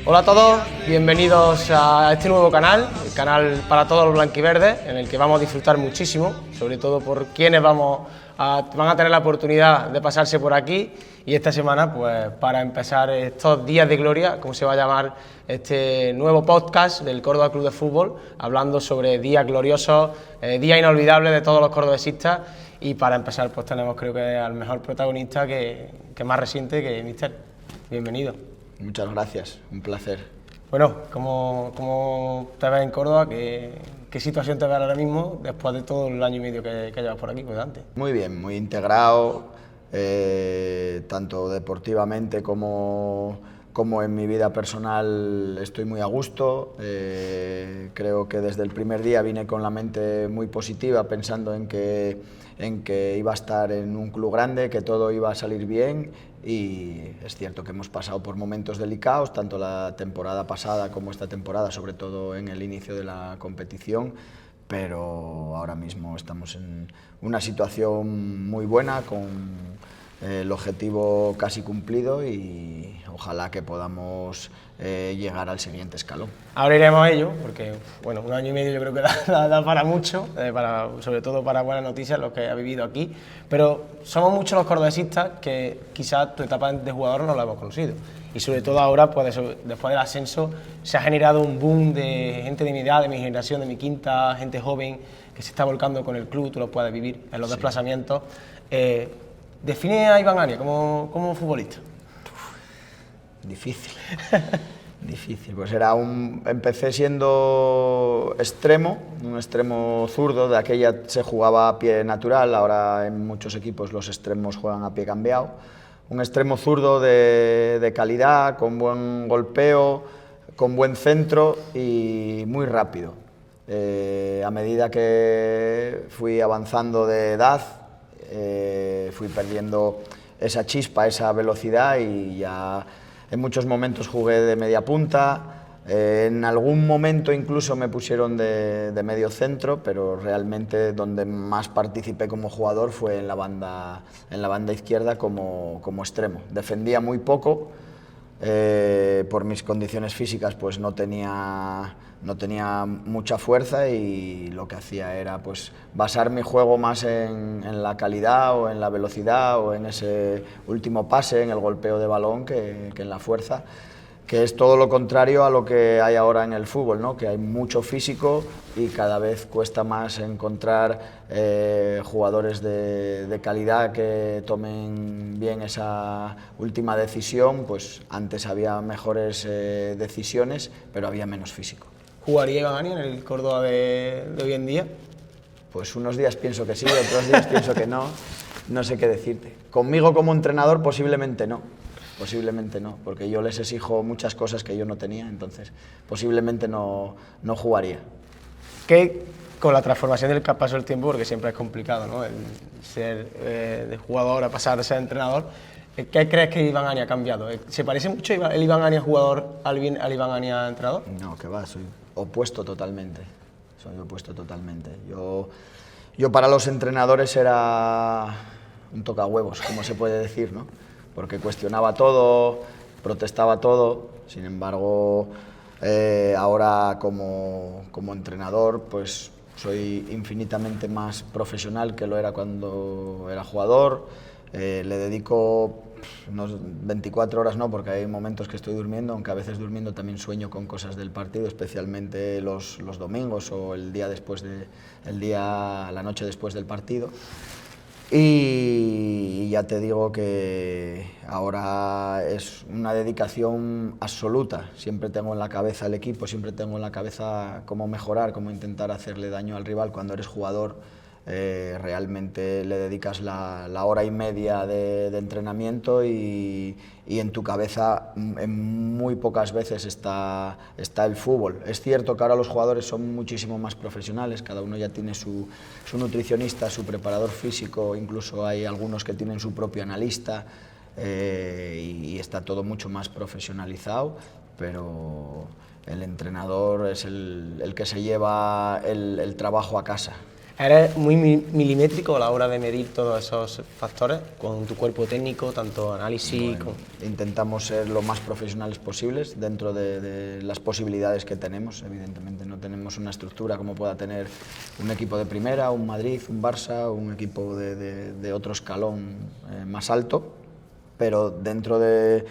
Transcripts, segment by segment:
Hola a todos, bienvenidos a este nuevo canal, el canal para todos los blanquiverdes, en el que vamos a disfrutar muchísimo, sobre todo por quienes van a tener la oportunidad de pasarse por aquí. Y esta semana, pues para empezar estos días de gloria, como se va a llamar este nuevo podcast del Córdoba Club de Fútbol, hablando sobre días gloriosos, días inolvidables de todos los cordobesistas. Y para empezar, pues tenemos creo que al mejor protagonista que más reciente, que Mister. Bienvenido. Muchas gracias, un placer. Bueno, ¿cómo te ves en Córdoba? ¿Qué situación te ves ahora mismo después de todo el año y medio que llevas por aquí, pues antes? Muy bien, muy integrado, tanto deportivamente como en mi vida personal estoy muy a gusto. Creo que desde el primer día vine con la mente muy positiva, pensando en que iba a estar en un club grande, que todo iba a salir bien. Y es cierto que hemos pasado por momentos delicados, tanto la temporada pasada como esta temporada, sobre todo en el inicio de la competición, pero ahora mismo estamos en una situación muy buena, con el objetivo casi cumplido y ojalá que podamos llegar al siguiente escalón. Ahora iremos a ello, porque bueno, un año y medio yo creo que da para mucho, sobre todo para buenas noticias, los que ha vivido aquí, pero somos muchos los cordobesistas que quizás tu etapa de jugador no la hemos conocido, y sobre todo ahora, pues después del ascenso, se ha generado un boom de gente de mi edad, de mi generación, de mi quinta, gente joven que se está volcando con el club, tú lo puedes vivir en los desplazamientos. Define a Iván Ania como futbolista. Difícil. Difícil, pues empecé siendo extremo, un extremo zurdo, de aquella se jugaba a pie natural, ahora en muchos equipos los extremos juegan a pie cambiado. Un extremo zurdo de calidad, con buen golpeo, con buen centro y muy rápido. A medida que fui avanzando de edad, fui perdiendo esa chispa, esa velocidad, y ya en muchos momentos jugué de media punta, en algún momento incluso me pusieron de medio centro, pero realmente donde más participé como jugador fue en la banda izquierda como extremo. Defendía muy poco, por mis condiciones físicas pues no tenía mucha fuerza, y lo que hacía era pues basar mi juego más en la calidad o en la velocidad o en ese último pase, en el golpeo de balón, que en la fuerza, que es todo lo contrario a lo que hay ahora en el fútbol, ¿no? Que hay mucho físico y cada vez cuesta más encontrar jugadores de calidad que tomen bien esa última decisión. Pues antes había mejores decisiones, pero había menos físico. ¿Jugaría Iván Ania en el Córdoba de hoy en día? Pues unos días pienso que sí, otros días pienso que no, no sé qué decirte. Conmigo como entrenador posiblemente no, porque yo les exijo muchas cosas que yo no tenía, entonces posiblemente no jugaría. ¿Qué, con la transformación del paso del tiempo, porque siempre es complicado, ¿no? El ser de jugador a pasar a ser entrenador, ¿qué crees que Iván Ania ha cambiado? ¿Se parece mucho el Iván Ania jugador al Iván Ania entrenador? No, que va, soy opuesto totalmente. Yo para los entrenadores era un tocahuevos, como se puede decir, ¿no? Porque cuestionaba todo, protestaba todo. Sin embargo, ahora como entrenador, pues soy infinitamente más profesional que lo era cuando era jugador. Le dedico unos 24 horas, no, porque hay momentos que estoy durmiendo, aunque a veces durmiendo también sueño con cosas del partido, especialmente los domingos o la noche después del partido. Y ya te digo que ahora es una dedicación absoluta. Siempre tengo en la cabeza el equipo, siempre tengo en la cabeza cómo mejorar, cómo intentar hacerle daño al rival. Cuando eres jugador, realmente le dedicas la hora y media de entrenamiento, y en tu cabeza en muy pocas veces está el fútbol. Es cierto que ahora los jugadores son muchísimo más profesionales, cada uno ya tiene su nutricionista, su preparador físico, incluso hay algunos que tienen su propio analista, y está todo mucho más profesionalizado, pero el entrenador es el que se lleva el trabajo a casa. ¿Eres muy milimétrico a la hora de medir todos esos factores con tu cuerpo técnico, tanto análisis? Bueno, intentamos ser lo más profesionales posibles dentro de las posibilidades que tenemos. Evidentemente no tenemos una estructura como pueda tener un equipo de primera, un Madrid, un Barça, un equipo de otro escalón más alto, pero dentro de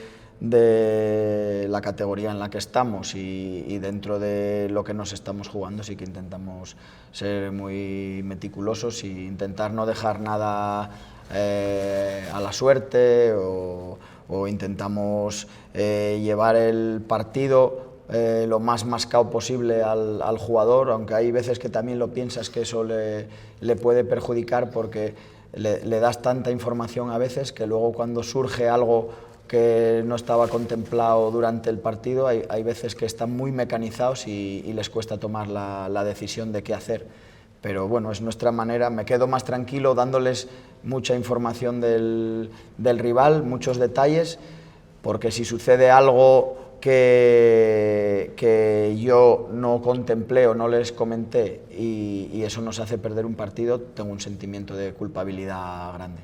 la categoría en la que estamos y dentro de lo que nos estamos jugando sí que intentamos ser muy meticulosos e intentar no dejar nada a la suerte o intentamos llevar el partido lo más mascado posible al jugador, aunque hay veces que también lo piensas que eso le puede perjudicar porque le das tanta información a veces que luego cuando surge algo que no estaba contemplado durante el partido, hay veces que están muy mecanizados y les cuesta tomar la decisión de qué hacer. Pero bueno, es nuestra manera, me quedo más tranquilo dándoles mucha información del rival, muchos detalles, porque si sucede algo que yo no contemplé o no les comenté y eso nos hace perder un partido, tengo un sentimiento de culpabilidad grande.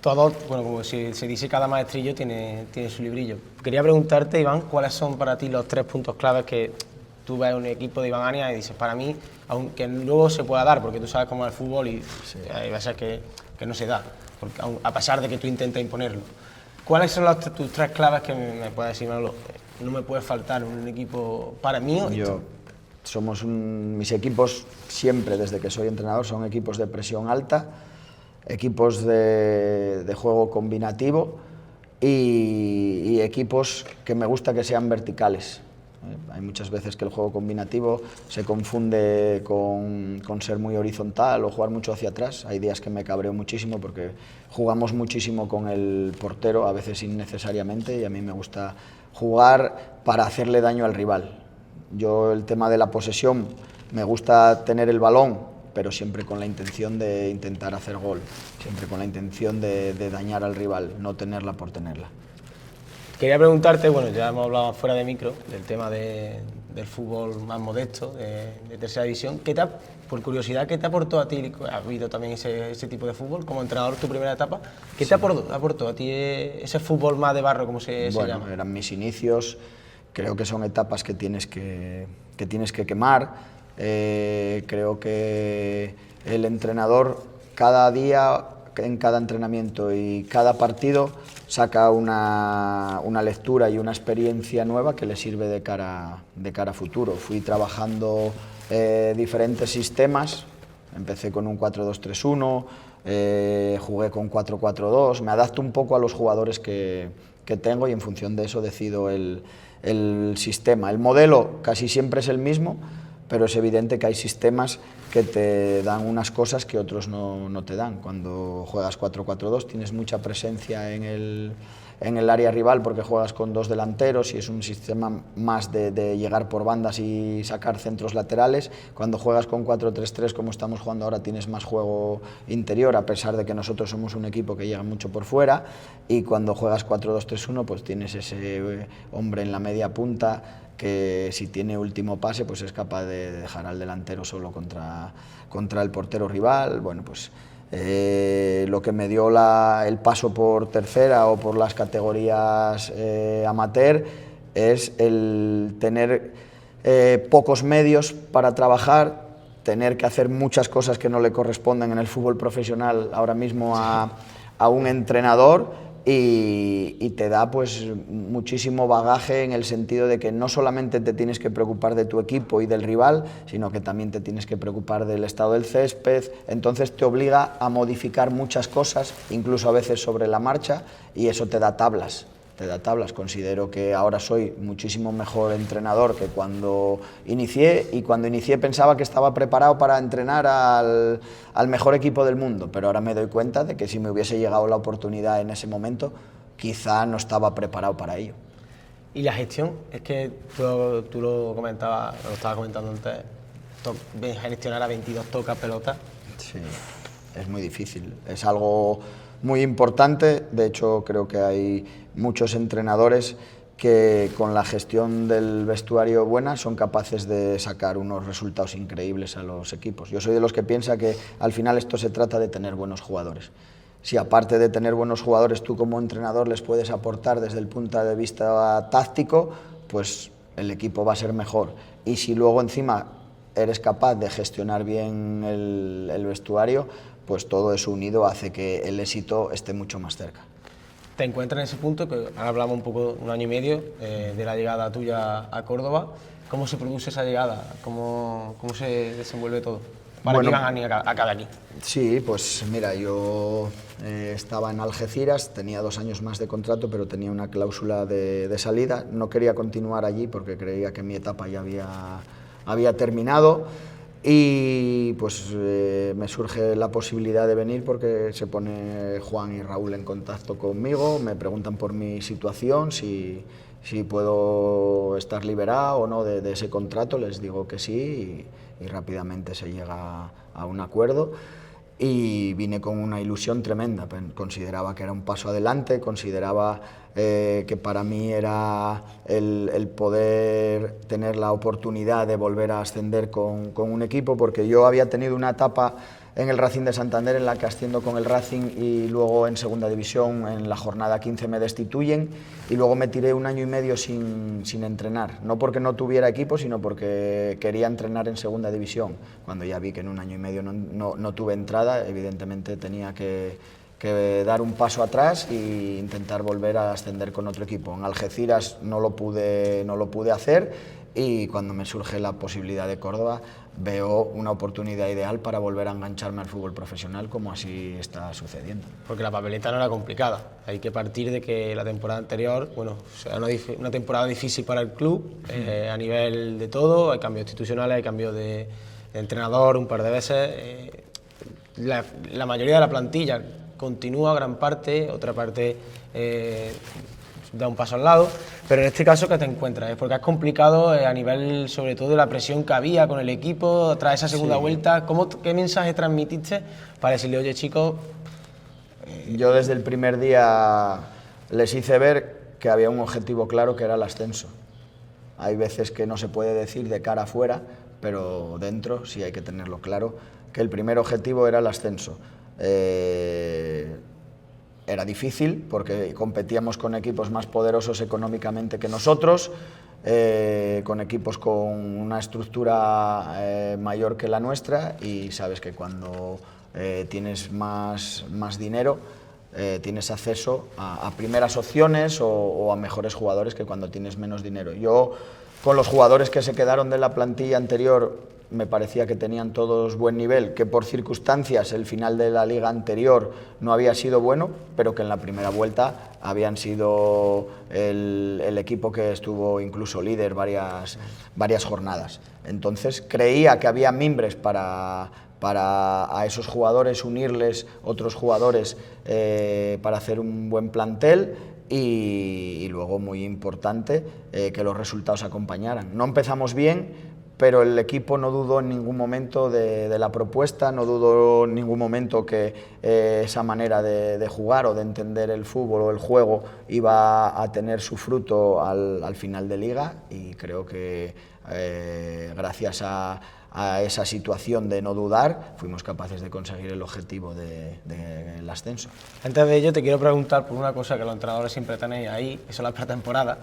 Todo, bueno, como se dice, cada maestrillo tiene su librillo. Quería preguntarte, Iván, ¿cuáles son para ti los 3 puntos claves que tú ves un equipo de Iván Ania y dices, para mí, aunque luego se pueda dar, porque tú sabes cómo es el fútbol y sí, hay veces que no se da, porque a pesar de que tú intentas imponerlo? ¿Cuáles son tus 3 claves que me puedes decir, Manolo? No me puede faltar un equipo para mí. Mis equipos siempre, desde que soy entrenador, son equipos de presión alta, equipos de juego combinativo y equipos que me gusta que sean verticales. Hay muchas veces que el juego combinativo se confunde con ser muy horizontal o jugar mucho hacia atrás. Hay días que me cabreo muchísimo porque jugamos muchísimo con el portero, a veces innecesariamente, y a mí me gusta jugar para hacerle daño al rival. Yo el tema de la posesión, me gusta tener el balón, pero siempre con la intención de intentar hacer gol, siempre con la intención de dañar al rival, no tenerla por tenerla. Quería preguntarte, bueno, ya hemos hablado fuera de micro, del tema del fútbol más modesto, de tercera división. Por curiosidad, ¿qué te aportó a ti? ¿Has vivido también ese tipo de fútbol como entrenador, tu primera etapa? ¿Qué te aportó a ti ese fútbol más de barro, como se llama? Eran mis inicios, creo que son etapas que tienes que quemar. Creo que el entrenador cada día, en cada entrenamiento y cada partido saca una lectura y una experiencia nueva que le sirve de cara a futuro. Fui trabajando diferentes sistemas, empecé con un 4-2-3-1, jugué con 4-4-2, me adapto un poco a los jugadores que tengo y en función de eso decido el sistema. El modelo casi siempre es el mismo, pero es evidente que hay sistemas que te dan unas cosas que otros no te dan. Cuando juegas 4-4-2 tienes mucha presencia en el área rival porque juegas con 2 delanteros y es un sistema más de llegar por bandas y sacar centros laterales. Cuando juegas con 4-3-3, como estamos jugando ahora, tienes más juego interior, a pesar de que nosotros somos un equipo que llega mucho por fuera. Y cuando juegas 4-2-3-1, pues tienes ese hombre en la media punta que si tiene último pase pues es capaz de dejar al delantero solo contra el portero rival. Bueno, pues lo que me dio el paso por tercera o por las categorías amateur es el tener pocos medios para trabajar, tener que hacer muchas cosas que no le corresponden en el fútbol profesional ahora mismo a un entrenador. Y te da pues muchísimo bagaje en el sentido de que no solamente te tienes que preocupar de tu equipo y del rival, sino que también te tienes que preocupar del estado del césped. Entonces te obliga a modificar muchas cosas, incluso a veces sobre la marcha, y eso te da tablas. Considero que ahora soy muchísimo mejor entrenador que cuando inicié, y cuando inicié pensaba que estaba preparado para entrenar al mejor equipo del mundo, pero ahora me doy cuenta de que si me hubiese llegado la oportunidad en ese momento, quizá no estaba preparado para ello. ¿Y la gestión? Es que tú lo comentabas, lo estabas comentando antes, gestionar a 22 tocas pelotas. Sí, es muy difícil, es algo muy importante. De hecho, creo que hay muchos entrenadores que con la gestión del vestuario buena son capaces de sacar unos resultados increíbles a los equipos. Yo soy de los que piensa que al final esto se trata de tener buenos jugadores. Si aparte de tener buenos jugadores tú como entrenador les puedes aportar desde el punto de vista táctico, pues el equipo va a ser mejor. Y si luego encima eres capaz de gestionar bien el vestuario, pues todo eso unido hace que el éxito esté mucho más cerca. Te encuentras en ese punto, que ahora hablamos un poco, 1 año y medio, de la llegada tuya a Córdoba. ¿Cómo se produce esa llegada? ¿Cómo se desenvuelve todo? Para que iban a cada aquí. Sí, pues mira, yo estaba en Algeciras, tenía 2 años más de contrato, pero tenía una cláusula de salida. No quería continuar allí porque creía que mi etapa ya había terminado. Y pues me surge la posibilidad de venir porque se pone Juan y Raúl en contacto conmigo, me preguntan por mi situación, si puedo estar liberado o no de ese contrato, les digo que sí y rápidamente se llega a un acuerdo. Y vine con una ilusión tremenda, consideraba que era un paso adelante, consideraba que para mí era el poder tener la oportunidad de volver a ascender con un equipo, porque yo había tenido una etapa en el Racing de Santander en la que asciendo con el Racing y luego en segunda división en la jornada 15 me destituyen y luego me tiré 1 año y medio sin entrenar, no porque no tuviera equipo sino porque quería entrenar en segunda división. Cuando ya vi que en 1 año y medio no tuve entrada, evidentemente tenía que dar un paso atrás e intentar volver a ascender con otro equipo. En Algeciras no lo pude hacer y cuando me surge la posibilidad de Córdoba veo una oportunidad ideal para volver a engancharme al fútbol profesional, como así está sucediendo. Porque la papeleta no era complicada, hay que partir de que la temporada anterior, bueno, será una temporada difícil para el club, a nivel de todo, hay cambios institucionales, hay cambios de entrenador un par de veces, la mayoría de la plantilla continúa gran parte, otra parte da un paso al lado, pero en este caso, ¿qué te encuentras? Porque es complicado a nivel, sobre todo, de la presión que había con el equipo tras esa segunda vuelta. ¿Qué mensaje transmitiste para decirle, oye, chicos? Yo desde el primer día les hice ver que había un objetivo claro, que era el ascenso. Hay veces que no se puede decir de cara afuera, pero dentro sí hay que tenerlo claro, que el primer objetivo era el ascenso. Era difícil porque competíamos con equipos más poderosos económicamente que nosotros, con equipos con una estructura mayor que la nuestra, y sabes que cuando tienes más dinero tienes acceso a primeras opciones o a mejores jugadores que cuando tienes menos dinero. Yo, con los jugadores que se quedaron de la plantilla anterior, me parecía que tenían todos buen nivel, que por circunstancias el final de la liga anterior no había sido bueno, pero que en la primera vuelta habían sido el equipo que estuvo incluso líder varias jornadas. Entonces creía que había mimbres para a esos jugadores unirles otros jugadores para hacer un buen plantel. Y luego, muy importante, que los resultados acompañaran. No empezamos bien, pero el equipo no dudó en ningún momento de la propuesta, no dudó en ningún momento que esa manera de jugar o de entender el fútbol o el juego iba a tener su fruto al final de liga, y creo que gracias a esa situación de no dudar, fuimos capaces de conseguir el objetivo del ascenso. Antes de ello, te quiero preguntar por una cosa que los entrenadores siempre tenéis ahí, que son las pretemporadas.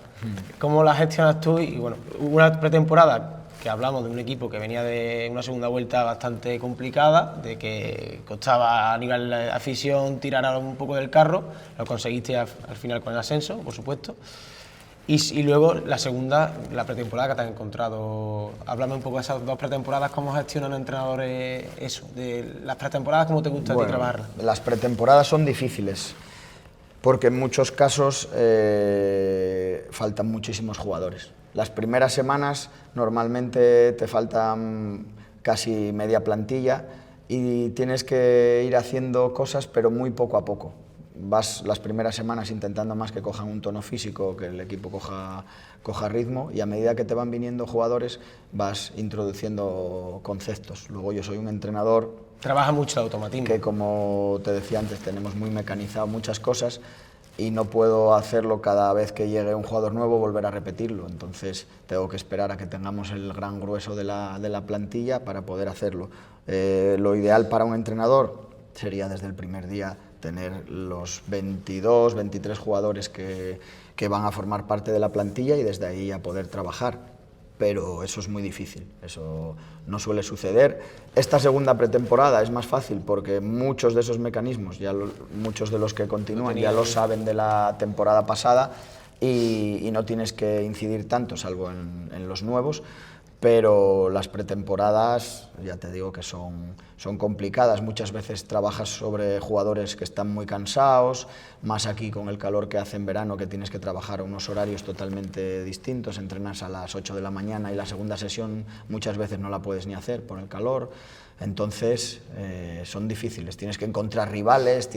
¿Cómo las gestionas tú? Y bueno, una pretemporada que hablamos de un equipo que venía de una segunda vuelta bastante complicada, de que costaba a nivel de afición tirar un poco del carro, lo conseguiste al final con el ascenso, por supuesto. Y luego la segunda, la pretemporada que te has encontrado. Háblame un poco de esas 2 pretemporadas, ¿cómo gestionan los entrenadores eso? De las pretemporadas, ¿cómo te gusta a ti trabajarlas? Las pretemporadas son difíciles, porque en muchos casos faltan muchísimos jugadores. Las primeras semanas normalmente te faltan casi media plantilla y tienes que ir haciendo cosas, pero muy poco a poco. Vas las primeras semanas intentando más que cojan un tono físico, que el equipo coja ritmo, y a medida que te van viniendo jugadores vas introduciendo conceptos. Luego yo soy un entrenador... Trabaja mucho el automatismo. Que, como te decía antes, tenemos muy mecanizado muchas cosas, y no puedo hacerlo cada vez que llegue un jugador nuevo, volver a repetirlo. Entonces tengo que esperar a que tengamos el gran grueso de la plantilla para poder hacerlo. Lo ideal para un entrenador sería desde el primer día tener los 22, 23 jugadores que van a formar parte de la plantilla y desde ahí a poder trabajar. Pero eso es muy difícil, eso no suele suceder. Esta segunda pretemporada es más fácil porque muchos de esos mecanismos, muchos de los que continúan ya lo saben de la temporada pasada y no tienes que incidir tanto, salvo en los nuevos. Pero las pretemporadas, ya te digo que son complicadas. Muchas veces trabajas sobre jugadores que están muy cansados, más aquí con el calor que hace en verano, que tienes que trabajar a unos horarios totalmente distintos. Entrenas a las 8 de la mañana y la segunda sesión muchas veces no la puedes ni hacer por el calor. Entonces son difíciles, tienes que encontrar rivales,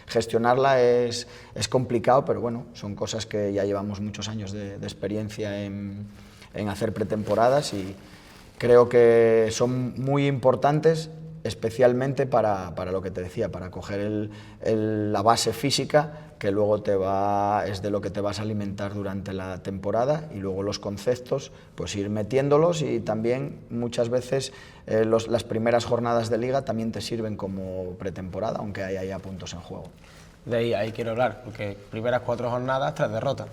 gestionarla es complicado, pero bueno, son cosas que ya llevamos muchos años de experiencia en hacer pretemporadas y creo que son muy importantes, especialmente para lo que te decía, para coger la base física, que luego es de lo que te vas a alimentar durante la temporada, y luego los conceptos, pues ir metiéndolos, y también muchas veces las primeras jornadas de liga también te sirven como pretemporada, aunque haya ya puntos en juego. De ahí quiero hablar, porque primeras 4 jornadas, 3 derrotas.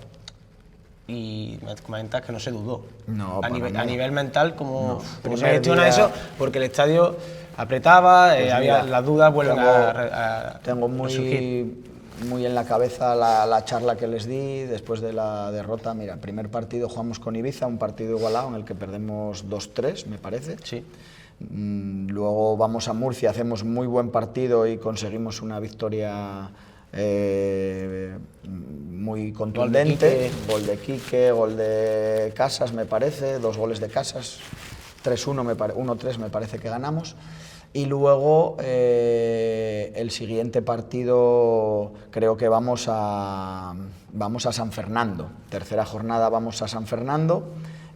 Y me comentas que no se dudó. No, a nivel mental, ¿cómo se gestiona día, eso? Porque el estadio apretaba, pues había las dudas, vuelven tengo muy en la cabeza la charla que les di después de la derrota. Mira, el primer partido jugamos con Ibiza, un partido igualado en el que perdemos 2-3, me parece. Sí. Luego vamos a Murcia, hacemos muy buen partido y conseguimos una victoria muy contundente. Gol de Quique, gol de Casas, me parece, 2 goles de Casas, 3-1, 1-3 me parece que ganamos. Y luego el siguiente partido creo que vamos a San Fernando, tercera jornada vamos a San Fernando,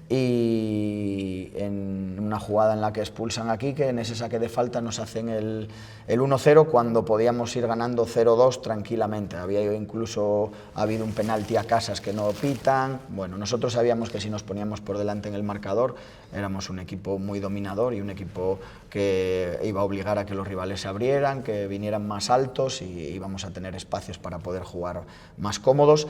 y en una jugada en la que expulsan a Quique, en ese saque de falta nos hacen el 1-0 cuando podíamos ir ganando 0-2 tranquilamente. Había incluso habido un penalti a Casas que no pitan. Bueno, nosotros sabíamos que si nos poníamos por delante en el marcador éramos un equipo muy dominador y un equipo que iba a obligar a que los rivales se abrieran, que vinieran más altos y íbamos a tener espacios para poder jugar más cómodos.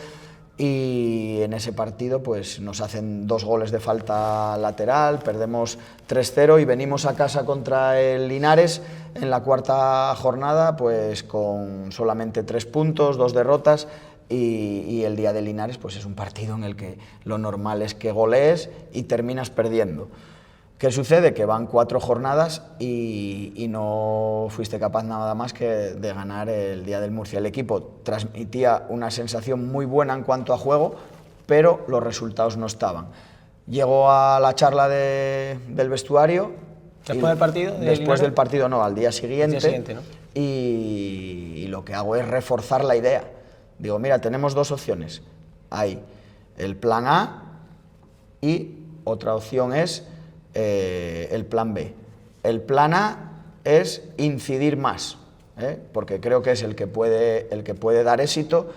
Y en ese partido pues nos hacen 2 goles de falta lateral, perdemos 3-0 y venimos a casa contra el Linares en la cuarta jornada pues con solamente 3 puntos, 2 derrotas, y el día de Linares pues es un partido en el que lo normal es que golees y terminas perdiendo. ¿Qué sucede? Que van 4 jornadas y no fuiste capaz nada más que de ganar el día del Murcia. El equipo transmitía una sensación muy buena en cuanto a juego, pero los resultados no estaban. Llego a la charla del vestuario. ¿Después del partido? Después del partido no, al día siguiente. Al día siguiente, ¿no? Y lo que hago es reforzar la idea. Digo, mira, tenemos 2 opciones. Hay el plan A y otra opción es el plan B. El plan A es incidir más, porque creo que es el que puede dar éxito,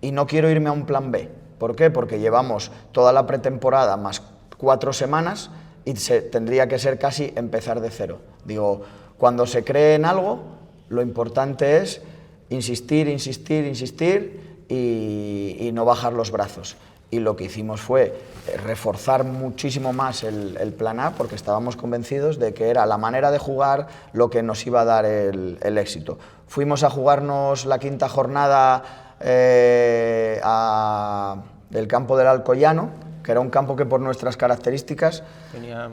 y no quiero irme a un plan B. ¿Por qué? Porque llevamos toda la pretemporada más 4 semanas y tendría que ser casi empezar de cero. Digo, cuando se cree en algo, lo importante es insistir, insistir, insistir y no bajar los brazos. Y lo que hicimos fue reforzar muchísimo más el plan A, porque estábamos convencidos de que era la manera de jugar lo que nos iba a dar el éxito. Fuimos a jugarnos la quinta jornada del campo del Alcoyano, que era un campo que por nuestras características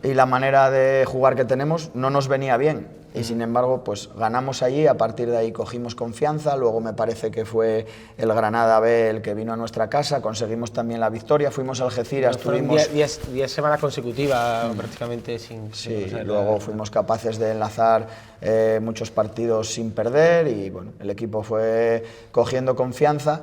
y la manera de jugar que tenemos no nos venía bien. Y sin embargo, pues ganamos allí, a partir de ahí cogimos confianza, luego me parece que fue el Granada B el que vino a nuestra casa, conseguimos también la victoria, fuimos a Algeciras, tuvimos 10 semanas consecutivas prácticamente sin luego fuimos capaces de enlazar muchos partidos sin perder y bueno, el equipo fue cogiendo confianza.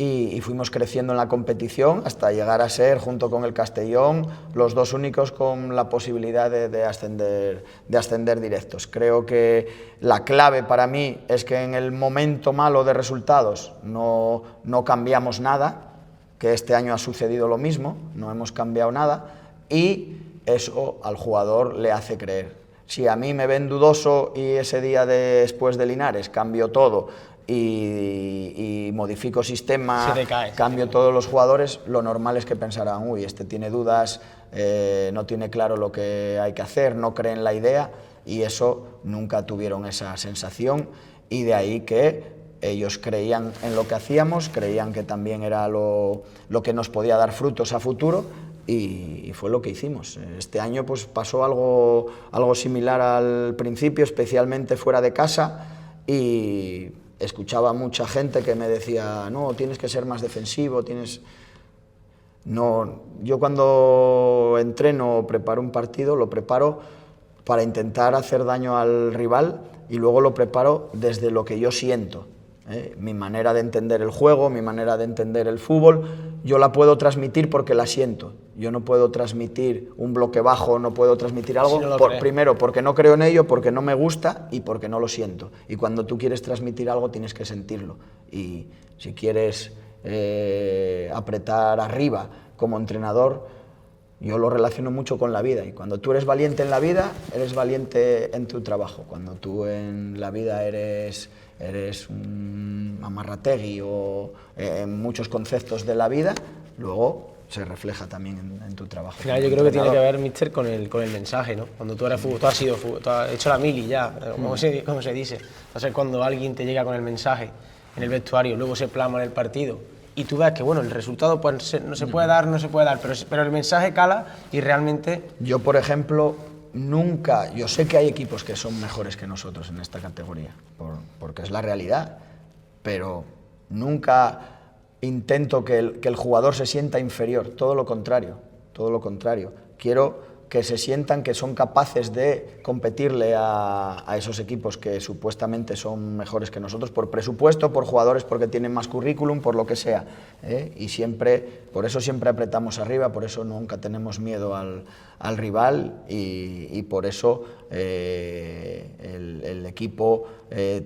y fuimos creciendo en la competición hasta llegar a ser, junto con el Castellón, los dos únicos con la posibilidad de ascender directos. Creo que la clave para mí es que en el momento malo de resultados no cambiamos nada, que este año ha sucedido lo mismo, no hemos cambiado nada, y eso al jugador le hace creer. Si a mí me ven dudoso y ese día después de Linares cambio todo y modifico sistema, cambio todos los jugadores, lo normal es que pensarán, uy, este tiene dudas, no tiene claro lo que hay que hacer, no cree en la idea, y eso nunca tuvieron esa sensación, y de ahí que ellos creían en lo que hacíamos, creían que también era lo que nos podía dar frutos a futuro, y fue lo que hicimos. Este año pues pasó algo similar al principio, especialmente fuera de casa, y escuchaba a mucha gente que me decía, no, tienes que ser más defensivo, No, yo cuando entreno o preparo un partido, lo preparo para intentar hacer daño al rival, y luego lo preparo desde lo que yo siento. Mi manera de entender el juego, mi manera de entender el fútbol, yo la puedo transmitir porque la siento. Yo no puedo transmitir un bloque bajo, no puedo transmitir algo, primero porque no creo en ello, porque no me gusta y porque no lo siento. Y cuando tú quieres transmitir algo tienes que sentirlo. Y si quieres apretar arriba como entrenador, yo lo relaciono mucho con la vida, y cuando tú eres valiente en la vida, eres valiente en tu trabajo. Cuando tú en la vida eres un amarrategui o en muchos conceptos de la vida, luego se refleja también en tu trabajo. Al final yo creo que tiene que ver, míster, con el mensaje, ¿no? Cuando tú eres fútbol, tú has sido fútbol, tú has hecho la mili ya, como se dice. Entonces cuando alguien te llega con el mensaje en el vestuario, luego se plasma en el partido, y tú ves que bueno, el resultado pues, no se puede dar, pero el mensaje cala y realmente... Yo, por ejemplo, nunca, yo sé que hay equipos que son mejores que nosotros en esta categoría, porque es la realidad, pero nunca intento que el jugador se sienta inferior, todo lo contrario. Quiero que se sientan que son capaces de competirle a esos equipos que supuestamente son mejores que nosotros, por presupuesto, por jugadores porque tienen más currículum, por lo que sea, y por eso siempre apretamos arriba, por eso nunca tenemos miedo al rival, y por eso el equipo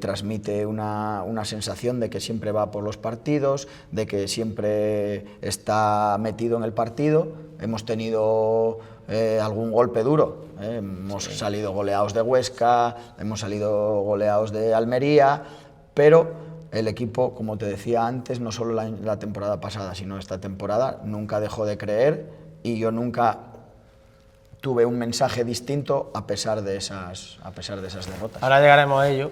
transmite una sensación de que siempre va por los partidos, de que siempre está metido en el partido. Hemos tenido algún golpe duro, hemos salido goleados de Huesca, hemos salido goleados de Almería, pero el equipo, como te decía antes, no solo la temporada pasada, sino esta temporada, nunca dejó de creer, y yo nunca tuve un mensaje distinto a pesar de esas derrotas. Ahora llegaremos a ello,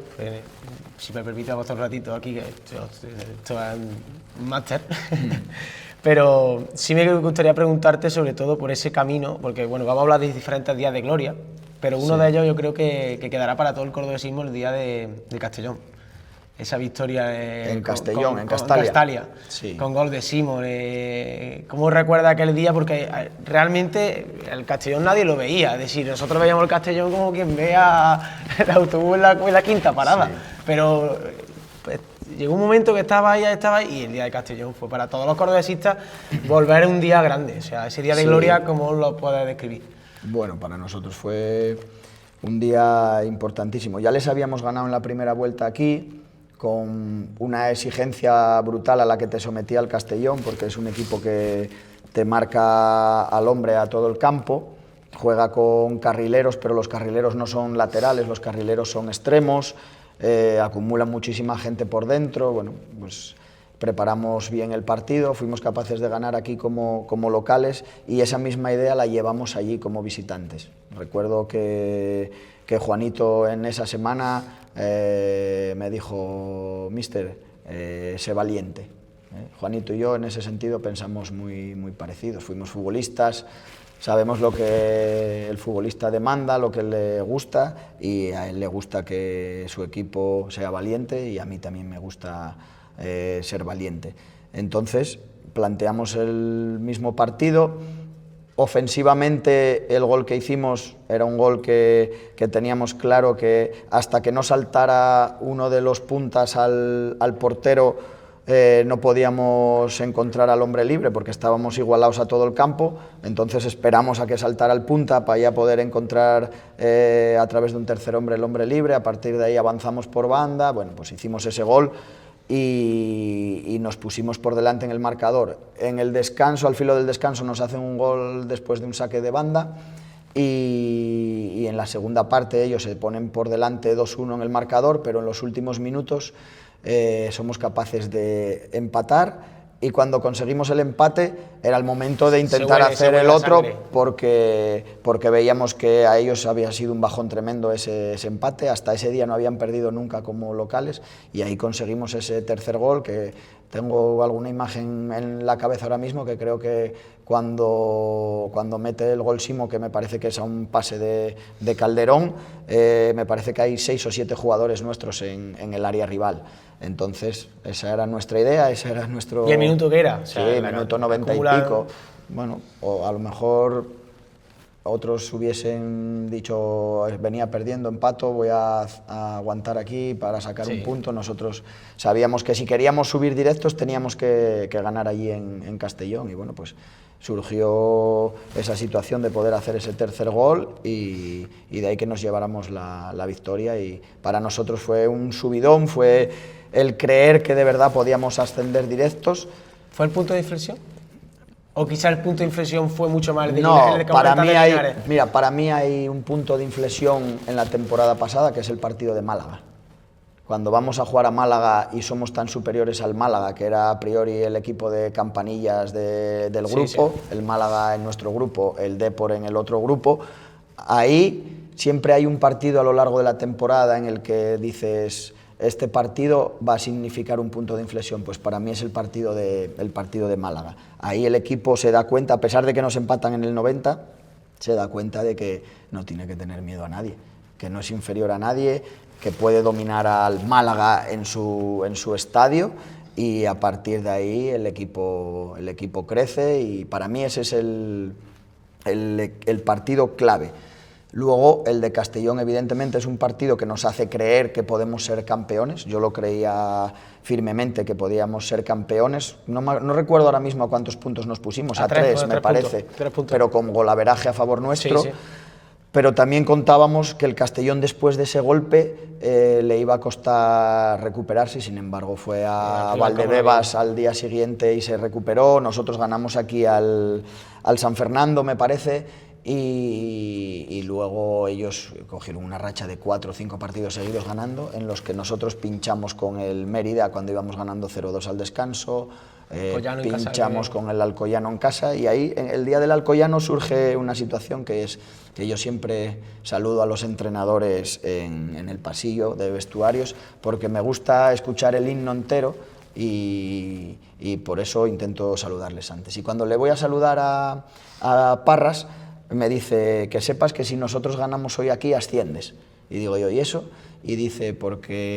si me permite otro ratito aquí, que esto es un máster. Pero sí me gustaría preguntarte sobre todo por ese camino, porque bueno, vamos a hablar de diferentes días de gloria, pero uno de ellos yo creo que quedará para todo el cordobesismo el día de Castellón. Esa victoria en Castellón, en Castalia, sí, con gol de Simón. ¿Cómo recuerda aquel día? Porque realmente el Castellón nadie lo veía, es decir, nosotros veíamos el Castellón como quien vea el autobús en la quinta parada, sí. Pero pues, llegó un momento que estaba ahí, y el día de Castellón fue para todos los cordobesistas volver un día grande, o sea, ese día de gloria, ¿cómo lo puedes describir? Bueno, para nosotros fue un día importantísimo. Ya les habíamos ganado en la primera vuelta aquí, con una exigencia brutal a la que te sometía el Castellón, porque es un equipo que te marca al hombre a todo el campo, juega con carrileros, pero los carrileros no son laterales, los carrileros son extremos, acumulan muchísima gente por dentro. Bueno, pues preparamos bien el partido, fuimos capaces de ganar aquí como locales, y esa misma idea la llevamos allí como visitantes. Recuerdo que Juanito en esa semana me dijo, míster, sé valiente. Juanito y yo en ese sentido pensamos muy parecidos, fuimos futbolistas, sabemos lo que el futbolista demanda, lo que le gusta, y a él le gusta que su equipo sea valiente, y a mí también me gusta ser valiente. Entonces planteamos el mismo partido. Ofensivamente, el gol que hicimos era un gol que teníamos claro que hasta que no saltara uno de los puntas al portero no podíamos encontrar al hombre libre porque estábamos igualados a todo el campo, entonces esperamos a que saltara el punta para ya poder encontrar a través de un tercer hombre el hombre libre, a partir de ahí avanzamos por banda, bueno, pues hicimos ese gol y nos pusimos por delante en el marcador. En el descanso, al filo del descanso, nos hacen un gol después de un saque de banda y en la segunda parte ellos se ponen por delante 2-1 en el marcador, pero en los últimos minutos somos capaces de empatar y cuando conseguimos el empate era el momento de intentar hacer el otro porque veíamos que a ellos había sido un bajón tremendo ese empate, hasta ese día no habían perdido nunca como locales y ahí conseguimos ese tercer gol que tengo alguna imagen en la cabeza ahora mismo que creo que cuando mete el gol Simo, que me parece que es a un pase de Calderón, me parece que hay 6 o 7 jugadores nuestros en el área rival. Entonces, esa era nuestra idea, ese era nuestro... ¿Y el minuto qué era? O sea, sí, minuto 90 y pico. Bueno, o a lo mejor otros hubiesen dicho, venía perdiendo, empato, voy a aguantar aquí para sacar un punto. Nosotros sabíamos que si queríamos subir directos teníamos que ganar allí en Castellón y bueno, pues surgió esa situación de poder hacer ese tercer gol y de ahí que nos lleváramos la victoria y para nosotros fue un subidón, fue el creer que de verdad podíamos ascender directos. ¿Fue el punto de inflexión? ¿O quizá el punto de inflexión fue mucho más de No, para mí hay un punto de inflexión en la temporada pasada que es el partido de Málaga. Cuando vamos a jugar a Málaga y somos tan superiores al Málaga, que era a priori el equipo de campanillas del grupo, el Málaga en nuestro grupo, el Depor en el otro grupo, ahí siempre hay un partido a lo largo de la temporada en el que dices, este partido va a significar un punto de inflexión, pues para mí es el partido de Málaga. Ahí el equipo se da cuenta, a pesar de que nos empatan en el 90, se da cuenta de que no tiene que tener miedo a nadie, que no es inferior a nadie, que puede dominar al Málaga en su estadio y a partir de ahí el equipo crece y para mí ese es el partido clave. Luego el de Castellón evidentemente es un partido que nos hace creer que podemos ser campeones, yo lo creía firmemente que podíamos ser campeones, no recuerdo ahora mismo a cuántos puntos nos pusimos, a 3 me parece, 3 puntos. Pero con golaveraje a favor nuestro. Sí. Pero también contábamos que el Castellón después de ese golpe le iba a costar recuperarse y sin embargo fue a Valdebebas al día siguiente y se recuperó. Nosotros ganamos aquí al San Fernando, me parece, y luego ellos cogieron una racha de 4 o 5 partidos seguidos ganando, en los que nosotros pinchamos con el Mérida cuando íbamos ganando 0-2 al descanso, pinchamos con el Alcoyano en casa y ahí en el día del Alcoyano surge una situación que es que yo siempre saludo a los entrenadores en el pasillo de vestuarios porque me gusta escuchar el himno entero y por eso intento saludarles antes. Y cuando le voy a saludar a Parras me dice que sepas que si nosotros ganamos hoy aquí asciendes. Y digo yo, ¿y eso? Y dice, porque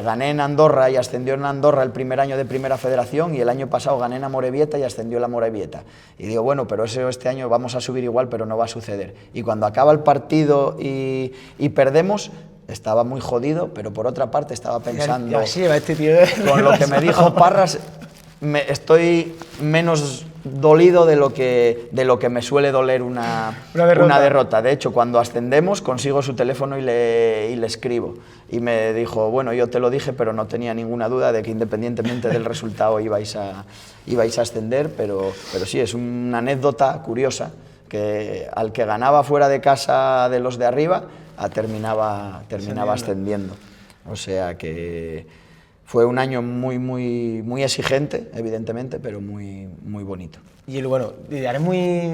gané en Andorra y ascendió en Andorra el primer año de Primera Federación y el año pasado gané en Amorebieta y ascendió la Amorebieta. Y digo, bueno, pero este año vamos a subir igual, pero no va a suceder. Y cuando acaba el partido y perdemos, estaba muy jodido, pero por otra parte estaba pensando, con lo que me dijo Parras, estoy menos dolido de lo que me suele doler una derrota. De hecho, cuando ascendemos consigo su teléfono y le escribo. Y me dijo, bueno, yo te lo dije, pero no tenía ninguna duda de que independientemente del resultado ibais a ascender, pero sí, es una anécdota curiosa, que al que ganaba fuera de casa de los de arriba, terminaba ascendiendo. O sea que fue un año muy exigente, evidentemente, pero muy bonito. Y bueno, eres muy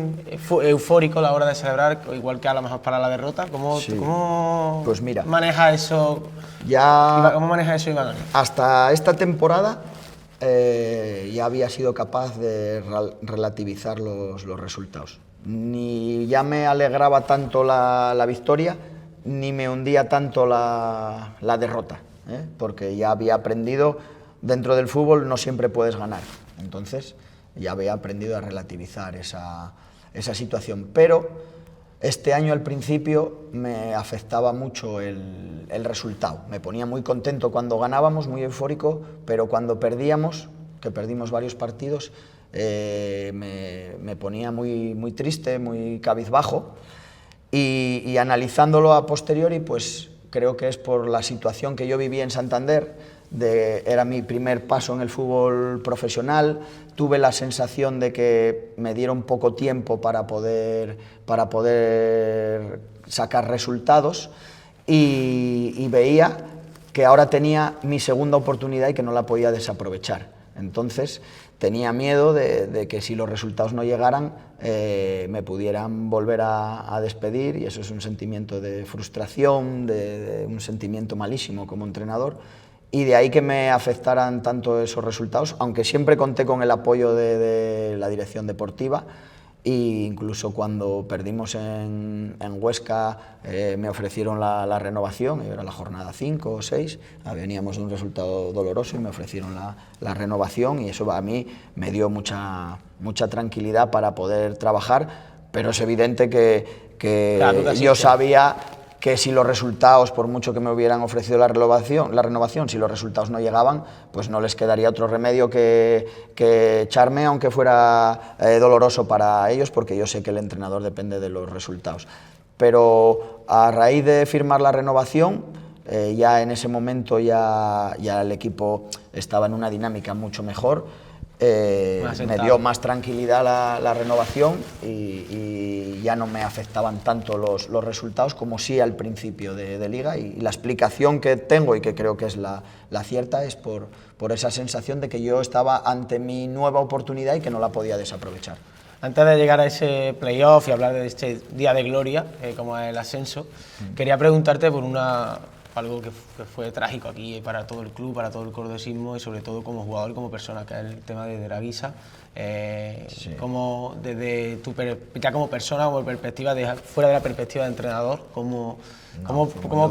eufórico a la hora de celebrar, igual que a lo mejor para la derrota. ¿Cómo pues mira, manejas eso? ¿Cómo manejas eso, Iván? Hasta esta temporada ya había sido capaz de relativizar los resultados. Ni ya me alegraba tanto la victoria, ni me hundía tanto la derrota. Porque ya había aprendido, dentro del fútbol no siempre puedes ganar, entonces ya había aprendido a relativizar esa situación, pero Este año al principio me afectaba mucho el resultado. Me ponía muy contento cuando ganábamos, muy eufórico, pero cuando perdíamos, que perdimos varios partidos, me ponía muy triste, muy cabizbajo. Y analizándolo a posteriori, pues creo que es por la situación que yo viví en Santander. Era mi primer paso en el fútbol profesional, tuve la sensación de que me dieron poco tiempo para poder sacar resultados y veía que ahora tenía mi segunda oportunidad y que no la podía desaprovechar. Entonces tenía miedo de que si los resultados no llegaran me pudieran volver a despedir, y eso es un sentimiento de frustración, de un sentimiento malísimo como entrenador. Y de ahí que me afectaran tanto esos resultados, aunque siempre conté con el apoyo de la dirección deportiva, e incluso cuando perdimos en Huesca me ofrecieron la renovación, era la jornada 5 o 6, veníamos de un resultado doloroso y me ofrecieron la renovación, y eso a mí me dio mucha tranquilidad para poder trabajar, pero es evidente que claro, yo sabía que si los resultados, por mucho que me hubieran ofrecido la renovación, si los resultados no llegaban, pues no les quedaría otro remedio que echarme, aunque fuera doloroso para ellos, porque yo sé que el entrenador depende de los resultados. Pero a raíz de firmar la renovación, ya en ese momento ya el equipo estaba en una dinámica mucho mejor. Me dio más tranquilidad la renovación y ya no me afectaban tanto los resultados como sí al principio de liga, y la explicación que tengo y que creo que es la cierta es por esa sensación de que yo estaba ante mi nueva oportunidad y que no la podía desaprovechar. Antes de llegar a ese playoff y hablar de este día de gloria, como es el ascenso, quería preguntarte por algo que fue trágico aquí para todo el club, para todo el cordobesismo y sobre todo como jugador y como persona, que es el tema de Draguisa. Sí. Como desde ya como persona, como perspectiva, fuera de la perspectiva de entrenador, ¿cómo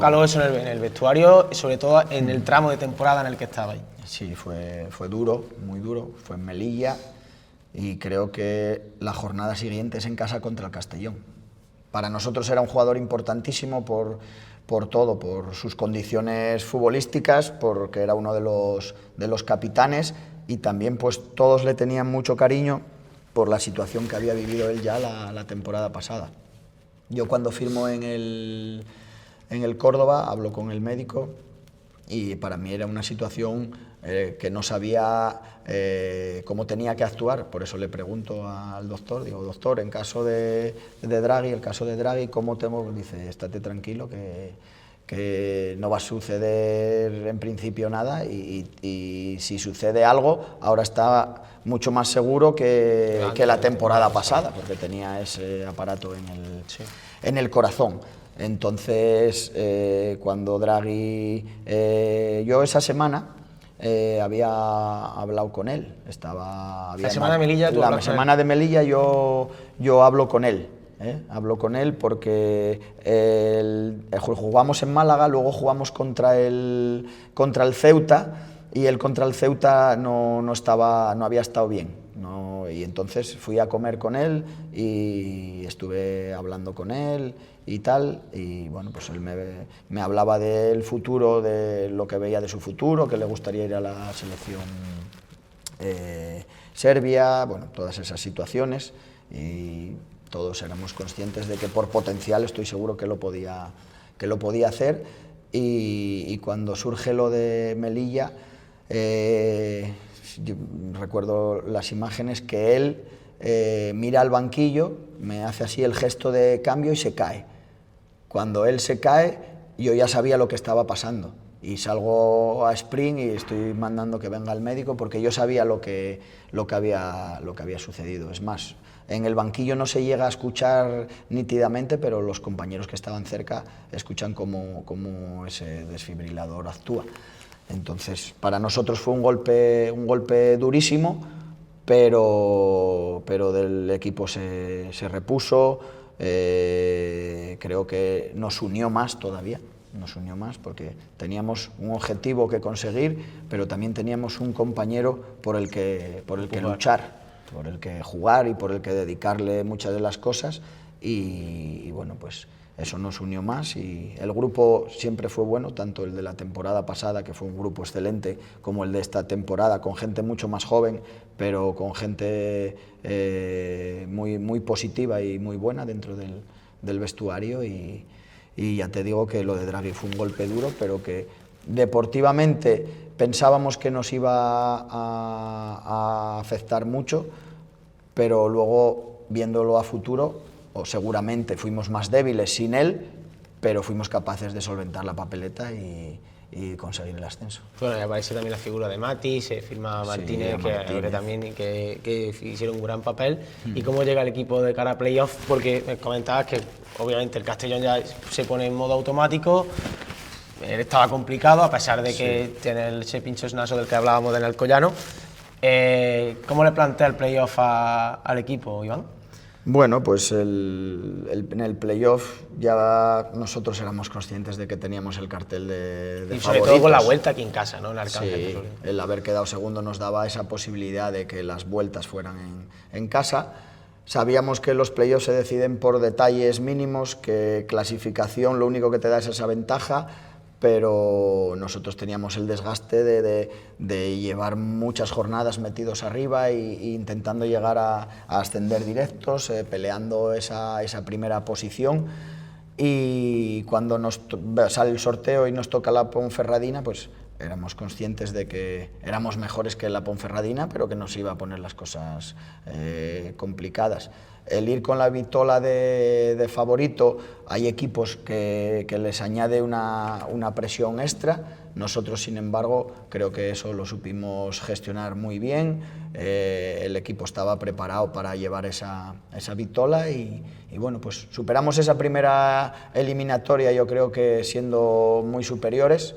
caló eso en el vestuario y sobre todo en el tramo de temporada en el que estabais? Sí, fue duro, muy duro, fue en Melilla, y creo que la jornada siguiente es en casa contra el Castellón. Para nosotros era un jugador importantísimo por todo, por sus condiciones futbolísticas, porque era uno de los capitanes, y también pues todos le tenían mucho cariño por la situación que había vivido él ya la temporada pasada. Yo cuando firmo en el Córdoba hablo con el médico, y para mí era una situación que no sabía cómo tenía que actuar. Por eso le pregunto al doctor, digo, doctor, en caso de Draghi, el caso de Draghi, ¿cómo tengo? Dice, estate tranquilo, que no va a suceder en principio nada, y si sucede algo, ahora está mucho más seguro que la temporada pasada, porque tenía ese aparato en el corazón. Entonces, cuando Draghi, yo esa semana había hablado con él. La semana de Melilla, la semana de Melilla yo hablo con él. Hablo con él porque jugamos en Málaga, luego jugamos contra el Ceuta, y él contra el Ceuta no había estado bien. Y entonces fui a comer con él y estuve hablando con él y tal, y bueno, pues él me hablaba del futuro, de lo que veía de su futuro, que le gustaría ir a la selección serbia, bueno, todas esas situaciones, y todos éramos conscientes de que por potencial estoy seguro que lo podía hacer, y cuando surge lo de Melilla, yo recuerdo las imágenes que él mira al banquillo, me hace así el gesto de cambio y se cae. Cuando él se cae, yo ya sabía lo que estaba pasando, y salgo a sprint y estoy mandando que venga el médico, porque yo sabía lo que había sucedido. Es más, en el banquillo no se llega a escuchar nítidamente, pero los compañeros que estaban cerca escuchan cómo ese desfibrilador actúa. Entonces, para nosotros fue un golpe durísimo, pero del equipo se repuso. Creo que nos unió más todavía, porque teníamos un objetivo que conseguir, pero también teníamos un compañero por el que luchar, por el que jugar y por el que dedicarle muchas de las cosas, y bueno, pues eso nos unió más y el grupo siempre fue bueno, tanto el de la temporada pasada, que fue un grupo excelente, como el de esta temporada, con gente mucho más joven, pero con gente muy positiva y muy buena dentro del vestuario y ya te digo que lo de Draghi fue un golpe duro, pero que deportivamente pensábamos que nos iba a afectar mucho, pero luego viéndolo a futuro, o seguramente fuimos más débiles sin él, pero fuimos capaces de solventar la papeleta y conseguir el ascenso. Bueno, y aparece también la figura de Mati, se firma Martínez, sí, que también que hicieron un gran papel. ¿Y cómo llega el equipo de cara a playoff? Porque me comentabas que obviamente el Castellón ya se pone en modo automático, estaba complicado a pesar de que tiene ese pincho snaso del que hablábamos en el Alcoyano. ¿Cómo le plantea el playoff al equipo, Iván? Bueno, pues en el playoff ya nosotros éramos conscientes de que teníamos el cartel de y sobre favoritos. todo con la vuelta aquí en casa, ¿no? En Arcángel. Sí, el haber quedado segundo nos daba esa posibilidad de que las vueltas fueran en casa. Sabíamos que los playoffs se deciden por detalles mínimos, que clasificación lo único que te da es esa ventaja, pero nosotros teníamos el desgaste de llevar muchas jornadas metidos arriba e intentando llegar a ascender directos, peleando esa primera posición. Y cuando sale el sorteo y nos toca la Ponferradina, pues éramos conscientes de que éramos mejores que la Ponferradina, pero que nos iba a poner las cosas complicadas. El ir con la vitola de favorito, hay equipos que les añade una presión extra. Nosotros, sin embargo, creo que eso lo supimos gestionar muy bien. El equipo estaba preparado para llevar esa vitola y bueno, pues superamos esa primera eliminatoria, yo creo que siendo muy superiores.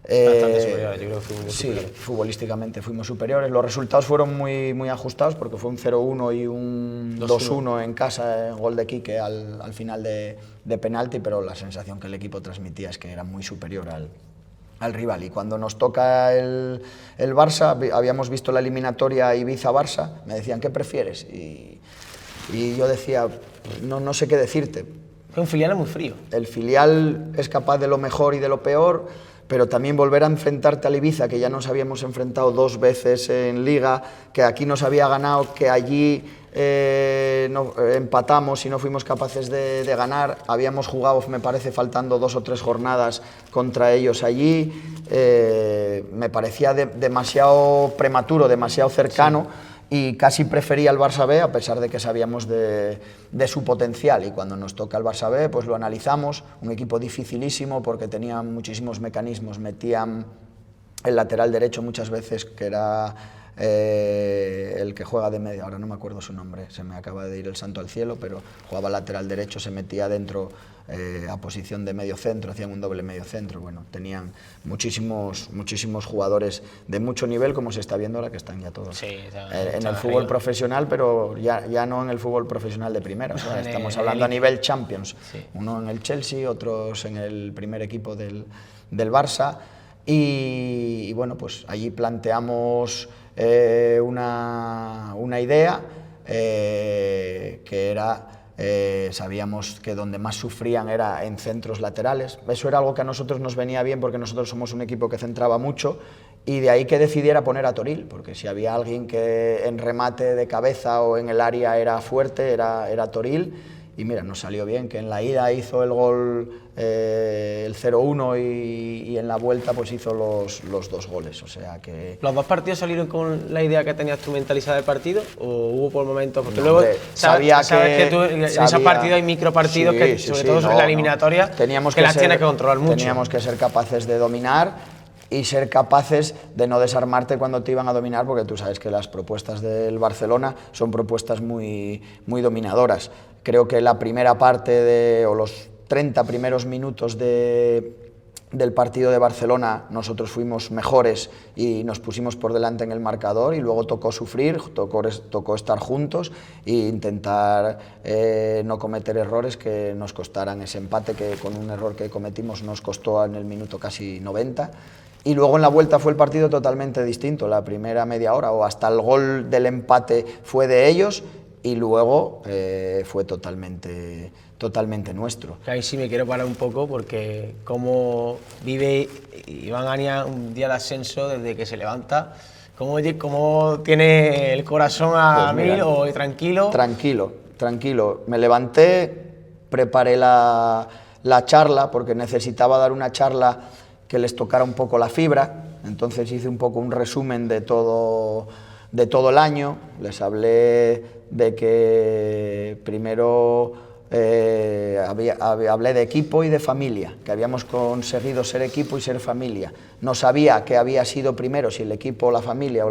Bastante superiores, yo creo que fuimos muy superiores. Sí, futbolísticamente fuimos superiores. Los resultados fueron muy ajustados porque fue un 0-1 y un 2-1 en casa, gol de Quique al final de penalti, pero la sensación que el equipo transmitía es que era muy superior al rival. Y cuando nos toca el Barça, habíamos visto la eliminatoria Ibiza-Barça, me decían, ¿qué prefieres? Y yo decía, no sé qué decirte. Un filial es muy frío. El filial es capaz de lo mejor y de lo peor, pero también volver a enfrentarte al Ibiza, que ya nos habíamos enfrentado 2 veces en Liga, que aquí nos había ganado, que allí empatamos y no fuimos capaces de ganar. Habíamos jugado, me parece, faltando 2 o 3 jornadas contra ellos allí. Me parecía demasiado prematuro, demasiado cercano. Sí. Y casi prefería el Barça B, a pesar de que sabíamos de su potencial. Y cuando nos toca el Barça B, pues lo analizamos. Un equipo dificilísimo porque tenía muchísimos mecanismos. Metían el lateral derecho muchas veces, que era el que juega de medio, ahora no me acuerdo su nombre, se me acaba de ir el santo al cielo, pero jugaba lateral derecho, se metía dentro a posición de medio centro, hacían un doble medio centro. Bueno, tenían muchísimos jugadores de mucho nivel, como se está viendo ahora que están ya todos en el fútbol profesional, pero ya no en el fútbol profesional de primera, o sea, estamos hablando a nivel Champions, uno en el Chelsea, otros en el primer equipo del Barça, y bueno, pues allí planteamos una idea que era, sabíamos que donde más sufrían era en centros laterales. Eso era algo que a nosotros nos venía bien porque nosotros somos un equipo que centraba mucho, y de ahí que decidiera poner a Toril, porque si había alguien que en remate de cabeza o en el área era fuerte, era Toril. Y mira, nos salió bien, que en la ida hizo el gol, el 0-1, y en la vuelta pues hizo los 2 goles, o sea que... ¿Los 2 partidos salieron con la idea que tenías tú mentalizada del partido o hubo por momentos? Porque no, luego sabes que tú, en esos partidos hay micropartidos que sobre todo en la eliminatoria que las tienes que controlar mucho. Teníamos que ser capaces de dominar y ser capaces de no desarmarte cuando te iban a dominar, porque tú sabes que las propuestas del Barcelona son propuestas muy dominadoras. Creo que la primera parte o los 30 primeros minutos del partido de Barcelona nosotros fuimos mejores y nos pusimos por delante en el marcador, y luego tocó sufrir, tocó estar juntos e intentar no cometer errores que nos costaran ese empate, que con un error que cometimos nos costó en el minuto casi 90. Y luego en la vuelta fue el partido totalmente distinto. La primera media hora o hasta el gol del empate fue de ellos, y luego fue totalmente nuestro. Ahí sí me quiero parar un poco porque cómo vive Iván Ania un día de ascenso desde que se levanta, cómo tiene el corazón a Pues mira, mil o tranquilo. Tranquilo. Me levanté, preparé la charla porque necesitaba dar una charla que les tocara un poco la fibra, entonces hice un poco un resumen de todo el año, les hablé de que primero hablé de equipo y de familia, que habíamos conseguido ser equipo y ser familia. No sabía qué había sido primero, si el equipo o la familia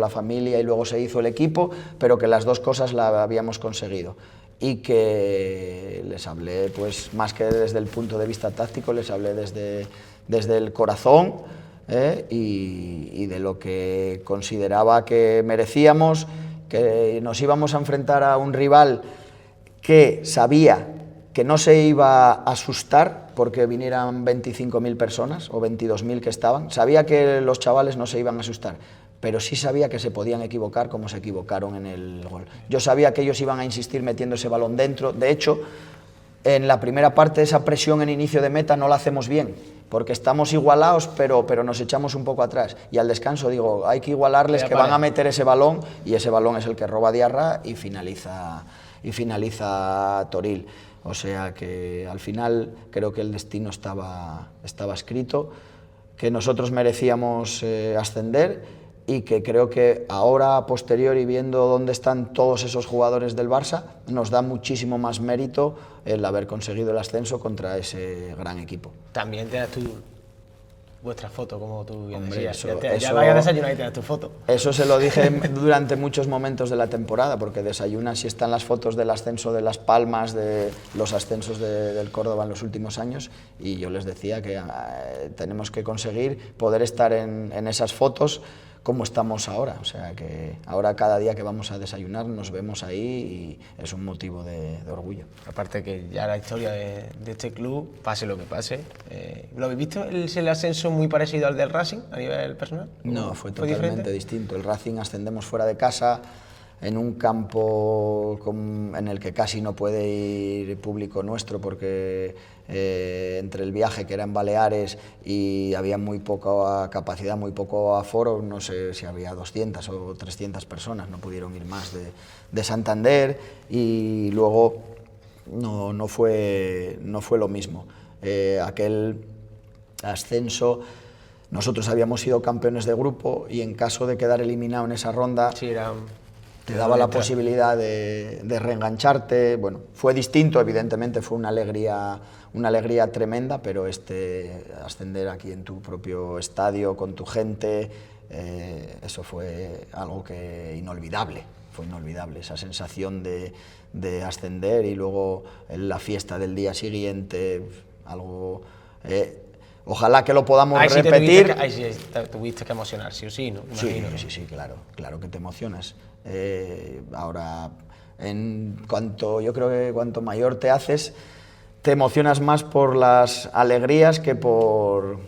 y luego se hizo el equipo, pero que las dos cosas las habíamos conseguido. Y que les hablé, pues más que desde el punto de vista táctico, les hablé desde el corazón, y de lo que consideraba que merecíamos, que nos íbamos a enfrentar a un rival que sabía que no se iba a asustar porque vinieran 25.000 personas o 22.000 que estaban, sabía que los chavales no se iban a asustar, pero sí sabía que se podían equivocar como se equivocaron en el gol. Yo sabía que ellos iban a insistir metiendo ese balón dentro. De hecho, en la primera parte esa presión en inicio de meta no la hacemos bien, porque estamos igualados, pero nos echamos un poco atrás. Y al descanso digo, hay que igualarles, que van a meter ese balón, y ese balón es el que roba Diarra y finaliza Toril. O sea que al final creo que el destino estaba escrito, que nosotros merecíamos ascender, y que creo que ahora, a posteriori, viendo dónde están todos esos jugadores del Barça, nos da muchísimo más mérito el haber conseguido el ascenso contra ese gran equipo. También te das vuestra foto, como tú bien Hombre, decías. eso, Ya vayas a desayunar y te das tu foto. Eso se lo dije durante muchos momentos de la temporada, porque desayunas y están las fotos del ascenso de Las Palmas, de los ascensos del Córdoba en los últimos años, y yo les decía que tenemos que conseguir poder estar en esas fotos como estamos ahora. O sea que ahora cada día que vamos a desayunar nos vemos ahí y es un motivo de orgullo. Aparte que ya la historia de este club, pase lo que pase. ¿Lo habéis visto el ascenso muy parecido al del Racing a nivel personal? No, fue totalmente distinto. El Racing ascendemos fuera de casa, en un campo en el que casi no puede ir público nuestro porque entre el viaje, que era en Baleares, y había muy poca capacidad, muy poco aforo, no sé si había 200 o 300 personas, no pudieron ir más de Santander, y luego no fue lo mismo. Aquel ascenso, nosotros habíamos sido campeones de grupo y en caso de quedar eliminado en esa ronda, sí, te daba la posibilidad de reengancharte. Bueno, fue distinto, evidentemente fue una alegría tremenda, pero ascender aquí en tu propio estadio, con tu gente, eso fue algo inolvidable. Fue inolvidable, esa sensación de ascender y luego la fiesta del día siguiente, algo... ojalá que lo podamos repetir. Ahí sí te tuviste que emocionar, sí o sí, ¿no? Imagino. Sí, claro que te emocionas. Ahora, yo creo que cuanto mayor te haces, te emocionas más por las alegrías que por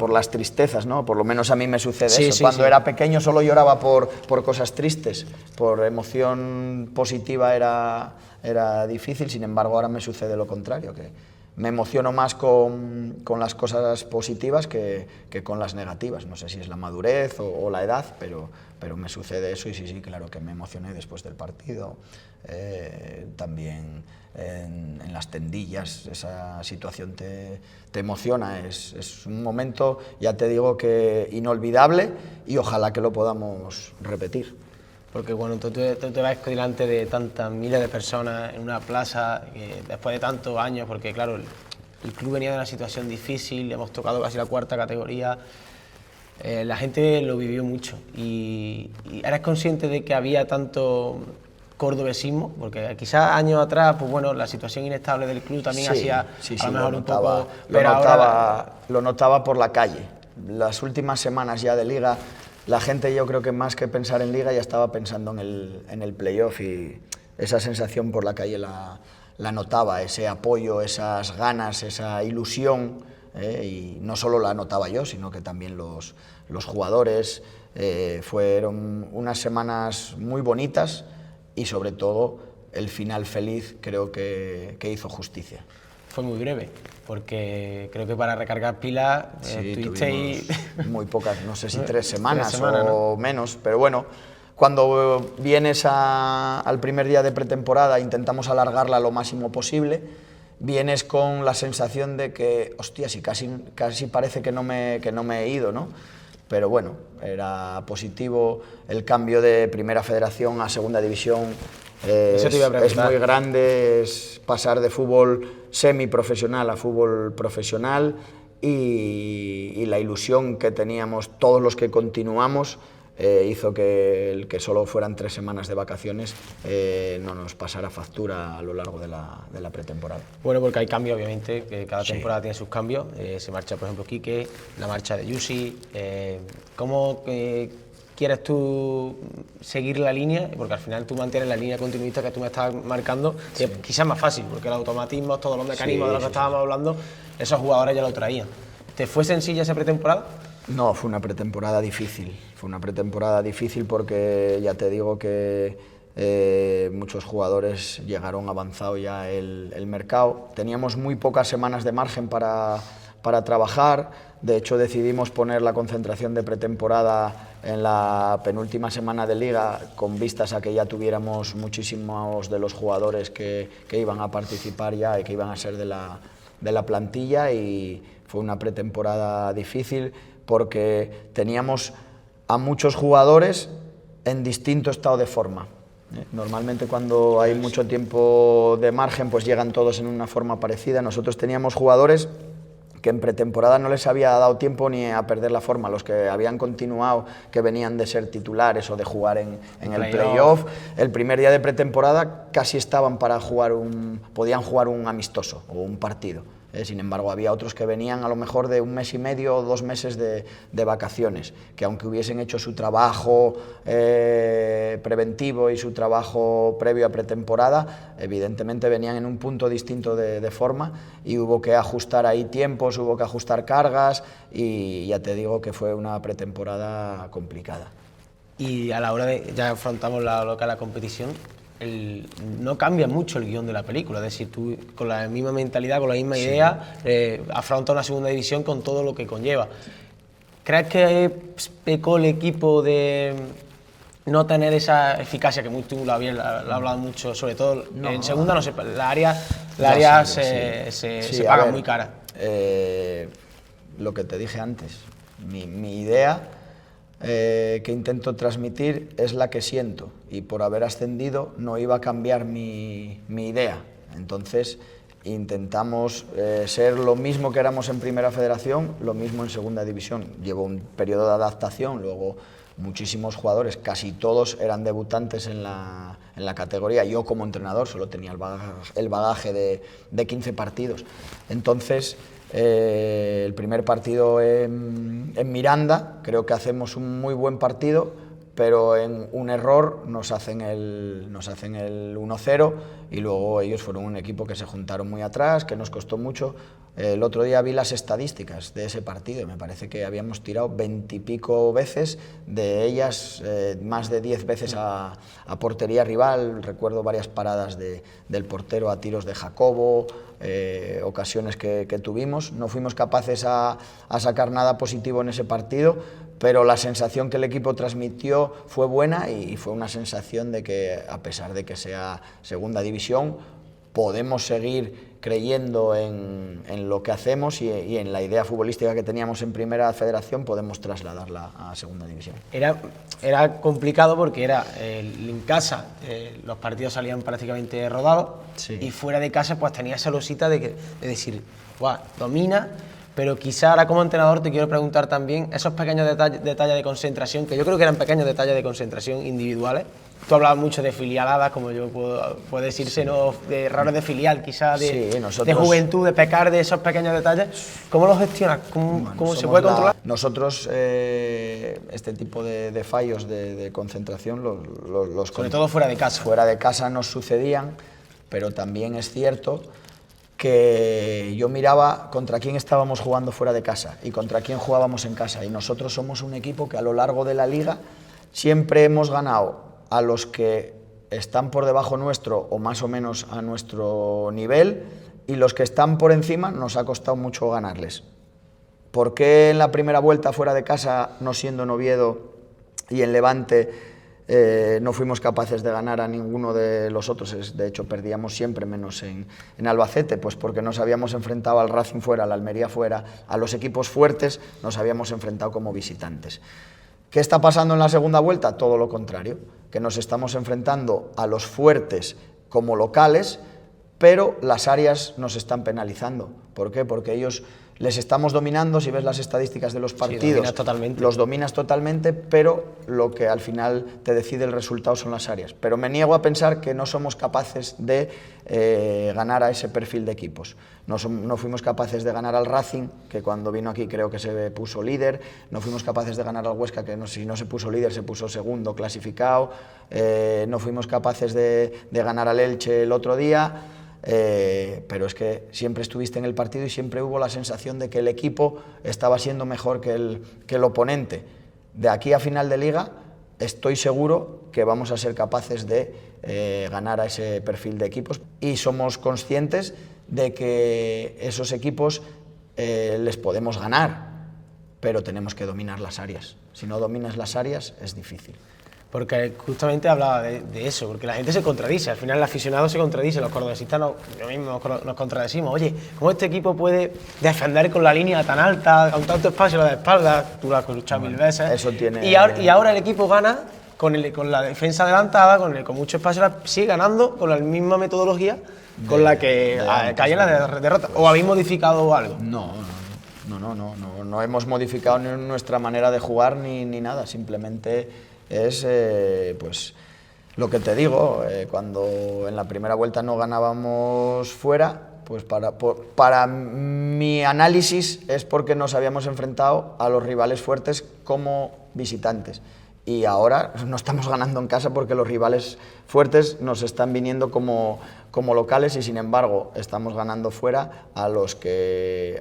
las tristezas, ¿no? Por lo menos a mí me sucede eso. Cuando era pequeño solo lloraba por cosas tristes, por emoción positiva era difícil, sin embargo ahora me sucede lo contrario, que me emociono más con las cosas positivas que con las negativas. No sé si es la madurez o la edad, pero me sucede eso, y sí, claro que me emocioné después del partido. También en las tendillas, esa situación te emociona. Es un momento, ya te digo, que inolvidable, y ojalá que lo podamos repetir. Porque bueno, tú te vas delante de tantas miles de personas en una plaza, después de tantos años, porque claro, el club venía de una situación difícil, hemos tocado casi la cuarta categoría, la gente lo vivió mucho, y eres consciente de que había tanto cordobesismo, porque quizás años atrás, pues bueno, la situación inestable del club también hacía a lo mejor un poco... Lo notaba por la calle. Las últimas semanas ya de Liga, la gente, yo creo que más que pensar en Liga ya estaba pensando en el playoff, y esa sensación por la calle la notaba, ese apoyo, esas ganas, esa ilusión, y no solo la notaba yo, sino que también los jugadores. Fueron unas semanas muy bonitas, y sobre todo el final feliz creo que hizo justicia. Fue muy breve, porque creo que para recargar pilas tuvisteis muy pocas, no sé si 3 semanas, 3 semanas, o ¿no? menos, pero bueno, cuando vienes al primer día de pretemporada intentamos alargarla lo máximo posible, vienes con la sensación de que, hostia, si casi parece que no me he ido, ¿no? Pero bueno, era positivo el cambio de Primera Federación a Segunda División. Es muy grande, es pasar de fútbol semiprofesional a fútbol profesional y la ilusión que teníamos todos los que continuamos hizo que el que solo fueran 3 semanas de vacaciones no nos pasara factura a lo largo de la pretemporada. Bueno, porque hay cambios, obviamente, que cada temporada tiene sus cambios. Se marcha, por ejemplo, Quique, la marcha de Yusi. ¿Cómo quieres tú seguir la línea? Porque al final tú mantienes la línea continuista que tú me estás marcando, que quizás es más fácil, porque los automatismos, todos los mecanismos de los que estábamos hablando, esos jugadores ya lo traían. ¿Te fue sencilla esa pretemporada? No, fue una pretemporada difícil. Fue una pretemporada difícil porque ya te digo que muchos jugadores llegaron avanzado ya el mercado. Teníamos muy pocas semanas de margen para trabajar. De hecho, decidimos poner la concentración de pretemporada en la penúltima semana de Liga con vistas a que ya tuviéramos muchísimos de los jugadores que iban a participar ya y que iban a ser de la plantilla, y fue una pretemporada difícil porque teníamos a muchos jugadores en distinto estado de forma. Normalmente cuando hay mucho tiempo de margen pues llegan todos en una forma parecida. Nosotros teníamos jugadores que en pretemporada no les había dado tiempo ni a perder la forma, los que habían continuado, que venían de ser titulares o de jugar en el playoff, el primer día de pretemporada casi estaban para podían jugar un amistoso o un partido. Sin embargo, había otros que venían a lo mejor de 1 mes y medio o 2 meses de vacaciones, que aunque hubiesen hecho su trabajo preventivo y su trabajo previo a pretemporada, evidentemente venían en un punto distinto de forma y hubo que ajustar ahí tiempos, hubo que ajustar cargas y ya te digo que fue una pretemporada complicada. Y a la hora de, ya afrontamos la competición, no cambia mucho el guión de la película, es decir, tú con la misma mentalidad, con la misma idea, afrontas una segunda división con todo lo que conlleva. ¿Crees que pecó el equipo de no tener esa eficacia que tú lo habías hablado mucho, sobre todo en segunda, no sé, la área se paga muy cara? Lo que te dije antes, mi idea que intento transmitir es la que siento, y por haber ascendido no iba a cambiar mi idea. Entonces intentamos ser lo mismo que éramos en Primera Federación, lo mismo en Segunda División. Llevo un periodo de adaptación, luego muchísimos jugadores, casi todos eran debutantes en la categoría. Yo como entrenador solo tenía el bagaje de 15 partidos. Entonces el primer partido en Miranda, creo que hacemos un muy buen partido, pero en un error nos hacen el 1-0 y luego ellos fueron un equipo que se juntaron muy atrás, que nos costó mucho. El otro día vi las estadísticas de ese partido y me parece que habíamos tirado 20 y pico veces, de ellas más de 10 veces a portería rival. Recuerdo varias paradas del portero a tiros de Jacobo, ocasiones que tuvimos. No fuimos capaces a sacar nada positivo en ese partido, pero la sensación que el equipo transmitió fue buena y fue una sensación de que, a pesar de que sea Segunda División, podemos seguir creyendo en lo que hacemos y en la idea futbolística que teníamos en Primera Federación, podemos trasladarla a Segunda División. Era complicado porque en casa los partidos salían prácticamente rodados, sí, y fuera de casa pues tenía esa losita de decir, guau, domina. Pero quizá ahora como entrenador te quiero preguntar también esos pequeños detalles de concentración, que yo creo que eran pequeños detalles de concentración individuales. Tú hablabas mucho de filialadas, como yo puedo decirse, sí, ¿no? De errores de filial, quizás de juventud, de pecar de esos pequeños detalles. ¿Cómo los gestionas? ¿Cómo se puede controlar? Nosotros este tipo de fallos de concentración los sobre todo fuera de casa. Fuera de casa nos sucedían, pero también es cierto que yo miraba contra quién estábamos jugando fuera de casa y contra quién jugábamos en casa, y nosotros somos un equipo que a lo largo de la liga siempre hemos ganado a los que están por debajo nuestro o más o menos a nuestro nivel, y los que están por encima nos ha costado mucho ganarles. ¿Por qué en la primera vuelta fuera de casa, no siendo en Oviedo y en Levante, no fuimos capaces de ganar a ninguno de los otros? De hecho, perdíamos siempre, menos en Albacete, pues porque nos habíamos enfrentado al Racing fuera, al Almería fuera, a los equipos fuertes nos habíamos enfrentado como visitantes. ¿Qué está pasando en la segunda vuelta? Todo lo contrario, que nos estamos enfrentando a los fuertes como locales, pero las áreas nos están penalizando. ¿Por qué? Porque ellos les estamos dominando. Si ves las estadísticas de los partidos, los dominas totalmente, pero lo que al final te decide el resultado son las áreas. Pero me niego a pensar que no somos capaces de ganar a ese perfil de equipos. No fuimos capaces de ganar al Racing, que cuando vino aquí creo que se puso líder. No fuimos capaces de ganar al Huesca, que si no se puso líder se puso segundo clasificado. No fuimos capaces de ganar al Elche el otro día. Pero es que siempre estuviste en el partido y siempre hubo la sensación de que el equipo estaba siendo mejor que el oponente. De aquí a final de liga estoy seguro que vamos a ser capaces de ganar a ese perfil de equipos, y somos conscientes de que esos equipos les podemos ganar, pero tenemos que dominar las áreas. Si no dominas las áreas es difícil. Porque justamente hablaba de eso, porque la gente se contradice, al final el aficionado se contradice, los cordobesistas nos contradecimos. Oye, ¿cómo este equipo puede defender con la línea tan alta, con tanto espacio a la espalda? Tú lo has escuchado mil veces. Eso tiene... Y ahora el equipo gana con la defensa adelantada, con mucho espacio, sigue ganando con la misma metodología con la que cae en la derrota. ¿O habéis modificado algo? No hemos modificado ni nuestra manera de jugar ni nada, simplemente... es pues lo que te digo, cuando en la primera vuelta no ganábamos fuera, pues para mi análisis es porque nos habíamos enfrentado a los rivales fuertes como visitantes, y ahora no estamos ganando en casa porque los rivales fuertes nos están viniendo como locales, y sin embargo estamos ganando fuera a los que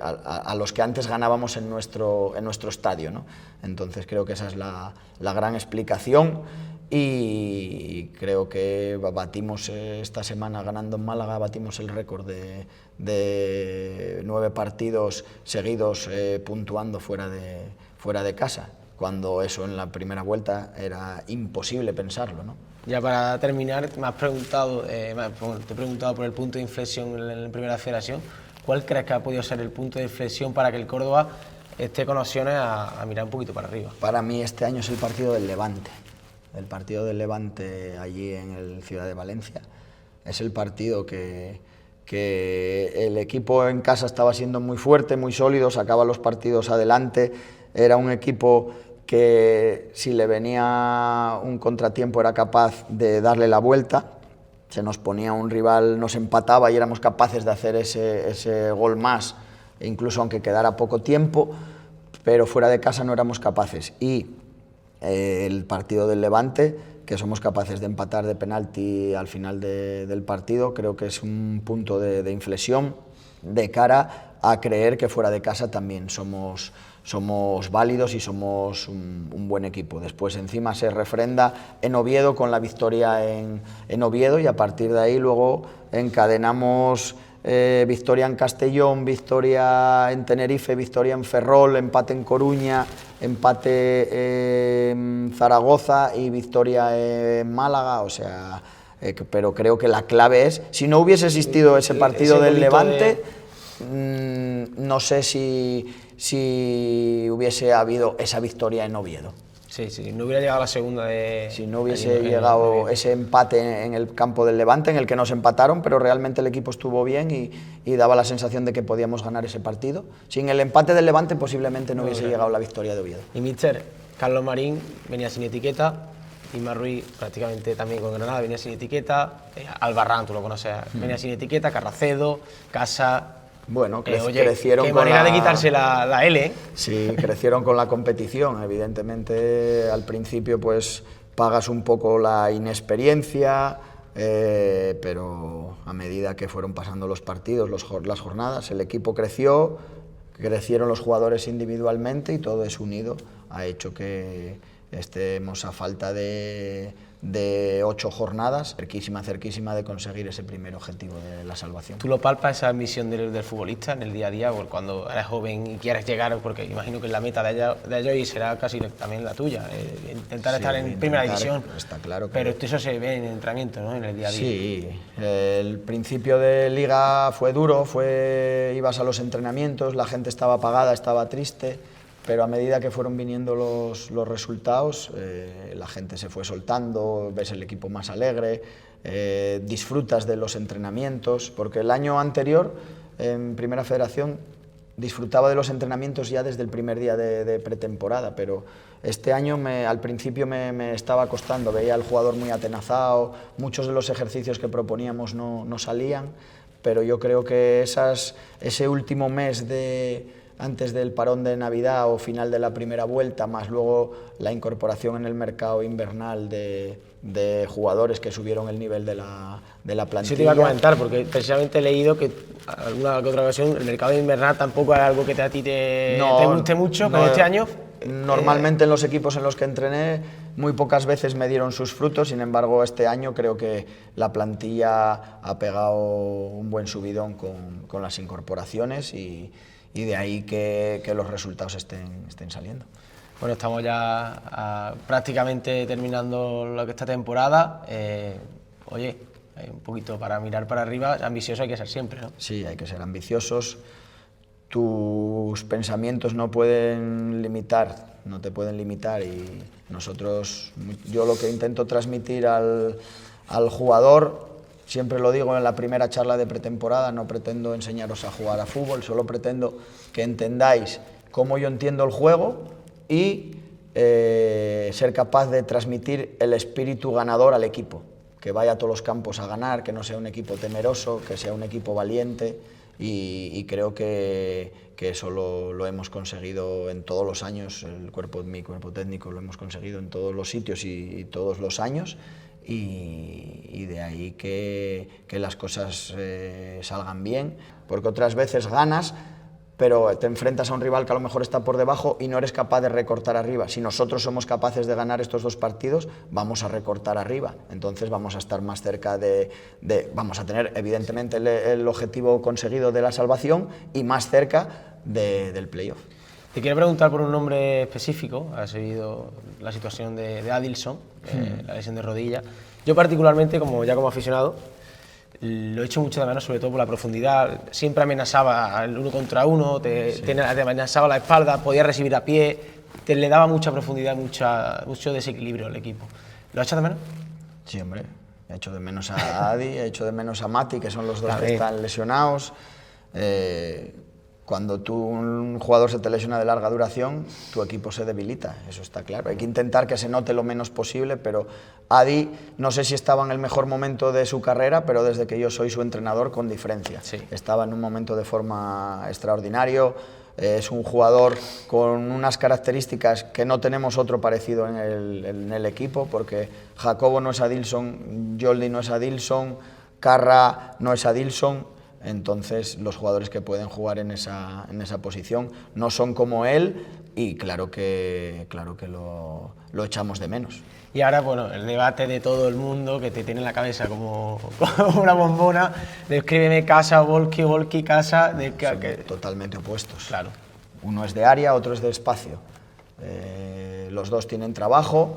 antes ganábamos en nuestro estadio, ¿no? Entonces creo que esa es la gran explicación, y creo que batimos esta semana, ganando en Málaga, batimos el récord de 9 partidos seguidos puntuando fuera de casa, cuando eso en la primera vuelta era imposible pensarlo, ¿no? Ya para terminar, me has preguntado, te he preguntado por el punto de inflexión en la Primera Federación. ¿Cuál crees que ha podido ser el punto de inflexión para que el Córdoba esté con opciones a mirar un poquito para arriba? Para mí este año es el partido del Levante. El partido del Levante allí en el Ciudad de Valencia. Es el partido que el equipo en casa estaba siendo muy fuerte, muy sólido, sacaba los partidos adelante. Era un equipo que si le venía un contratiempo era capaz de darle la vuelta. Se nos ponía un rival, nos empataba y éramos capaces de hacer ese gol más, incluso aunque quedara poco tiempo, pero fuera de casa no éramos capaces. Y el partido del Levante, que somos capaces de empatar de penalti al final del partido, creo que es un punto de inflexión de cara a creer que fuera de casa también somos válidos y somos un buen equipo. Después encima se refrenda en Oviedo con la victoria en Oviedo, y a partir de ahí luego encadenamos victoria en Castellón, victoria en Tenerife, victoria en Ferrol, empate en Coruña, empate en Zaragoza y victoria en Málaga. O sea, pero creo que la clave es, si no hubiese existido ese partido del Levante, no sé si hubiese habido esa victoria en Oviedo. Sí, no hubiera llegado la segunda si no hubiese llegado ese empate en el campo del Levante, en el que nos empataron, pero realmente el equipo estuvo bien y daba la sensación de que podíamos ganar ese partido. Sin el empate del Levante posiblemente no hubiese llegado la victoria de Oviedo. Y míster, Carlos Marín venía sin etiqueta, Isma Ruiz prácticamente también con Granada venía sin etiqueta, Albarrán, tú lo conoces, venía sin etiqueta, Carracedo, Casa... Bueno, crecieron qué manera de quitarse la L, ¿eh? Sí, crecieron con la competición. Evidentemente, al principio pues pagas un poco la inexperiencia, pero a medida que fueron pasando los partidos, las jornadas, el equipo creció, crecieron los jugadores individualmente, y todo eso unido ha hecho que estemos a falta de de 8 jornadas, cerquísima de conseguir ese primer objetivo de la salvación. ¿Tú lo palpas esa ambición del futbolista en el día a día, o cuando eres joven y quieres llegar, porque imagino que la meta de ellos y será casi también la tuya, intentar estar en primera división? Está claro. Pero eso se ve en el entrenamiento, ¿no? En el día a día. Sí, el principio de liga fue duro, ibas a los entrenamientos, la gente estaba apagada, estaba triste, pero a medida que fueron viniendo los resultados, la gente se fue soltando, ves el equipo más alegre, disfrutas de los entrenamientos, porque el año anterior, en Primera Federación, disfrutaba de los entrenamientos ya desde el primer día de pretemporada, pero este año al principio me estaba costando, veía al jugador muy atenazado, muchos de los ejercicios que proponíamos no salían, pero yo creo que ese último mes antes del parón de Navidad o final de la primera vuelta, más luego la incorporación en el mercado invernal de jugadores que subieron el nivel de la plantilla. Eso te iba a comentar, porque precisamente he leído que alguna que otra ocasión el mercado invernal tampoco es algo que a ti te guste mucho, pero este año... Normalmente en los equipos en los que entrené muy pocas veces me dieron sus frutos, sin embargo este año creo que la plantilla ha pegado un buen subidón con las incorporaciones y de ahí que los resultados estén saliendo. Bueno, estamos ya prácticamente terminando lo que esta temporada. Oye, un poquito para mirar para arriba, ambicioso hay que ser siempre, ¿no? Sí, hay que ser ambiciosos. Tus pensamientos no te pueden limitar y yo lo que intento transmitir al jugador, siempre lo digo en la primera charla de pretemporada, no pretendo enseñaros a jugar a fútbol, solo pretendo que entendáis cómo yo entiendo el juego y ser capaz de transmitir el espíritu ganador al equipo, que vaya a todos los campos a ganar, que no sea un equipo temeroso, que sea un equipo valiente y creo que eso lo hemos conseguido en todos los años, mi cuerpo técnico lo hemos conseguido en todos los sitios y todos los años. Y de ahí que las cosas salgan bien, porque otras veces ganas, pero te enfrentas a un rival que a lo mejor está por debajo y no eres capaz de recortar arriba. Si nosotros somos capaces de ganar estos 2 partidos, vamos a recortar arriba, entonces vamos a estar más cerca vamos a tener evidentemente el objetivo conseguido de la salvación y más cerca del playoff. Te quiero preguntar por un nombre específico. Has seguido la situación de Adilson, la lesión de rodilla. Yo particularmente, como aficionado, lo he hecho mucho de menos, sobre todo por la profundidad. Siempre amenazaba al 1 contra 1, te amenazaba la espalda, podía recibir a pie, le daba mucha profundidad, mucho desequilibrio al equipo. ¿Lo has hecho de menos? Sí, hombre. He hecho de menos a Adi, he hecho de menos a Mati, que son los dos que están lesionados. Cuando un jugador se te lesiona de larga duración, tu equipo se debilita, eso está claro. Hay que intentar que se note lo menos posible, pero Adi no sé si estaba en el mejor momento de su carrera, pero desde que yo soy su entrenador, con diferencia. Sí. Estaba en un momento de forma extraordinario, es un jugador con unas características que no tenemos otro parecido en el equipo, porque Jacobo no es Adilson, Jordi no es Adilson, Carra no es Adilson. Entonces los jugadores que pueden jugar en esa posición no son como él y claro que lo echamos de menos. Y ahora, bueno, el debate de todo el mundo que te tiene en la cabeza como una bombona, de escríbeme casa, Volky, casa... Son totalmente opuestos. Claro. Uno es de área, otro es de espacio. Los dos tienen trabajo.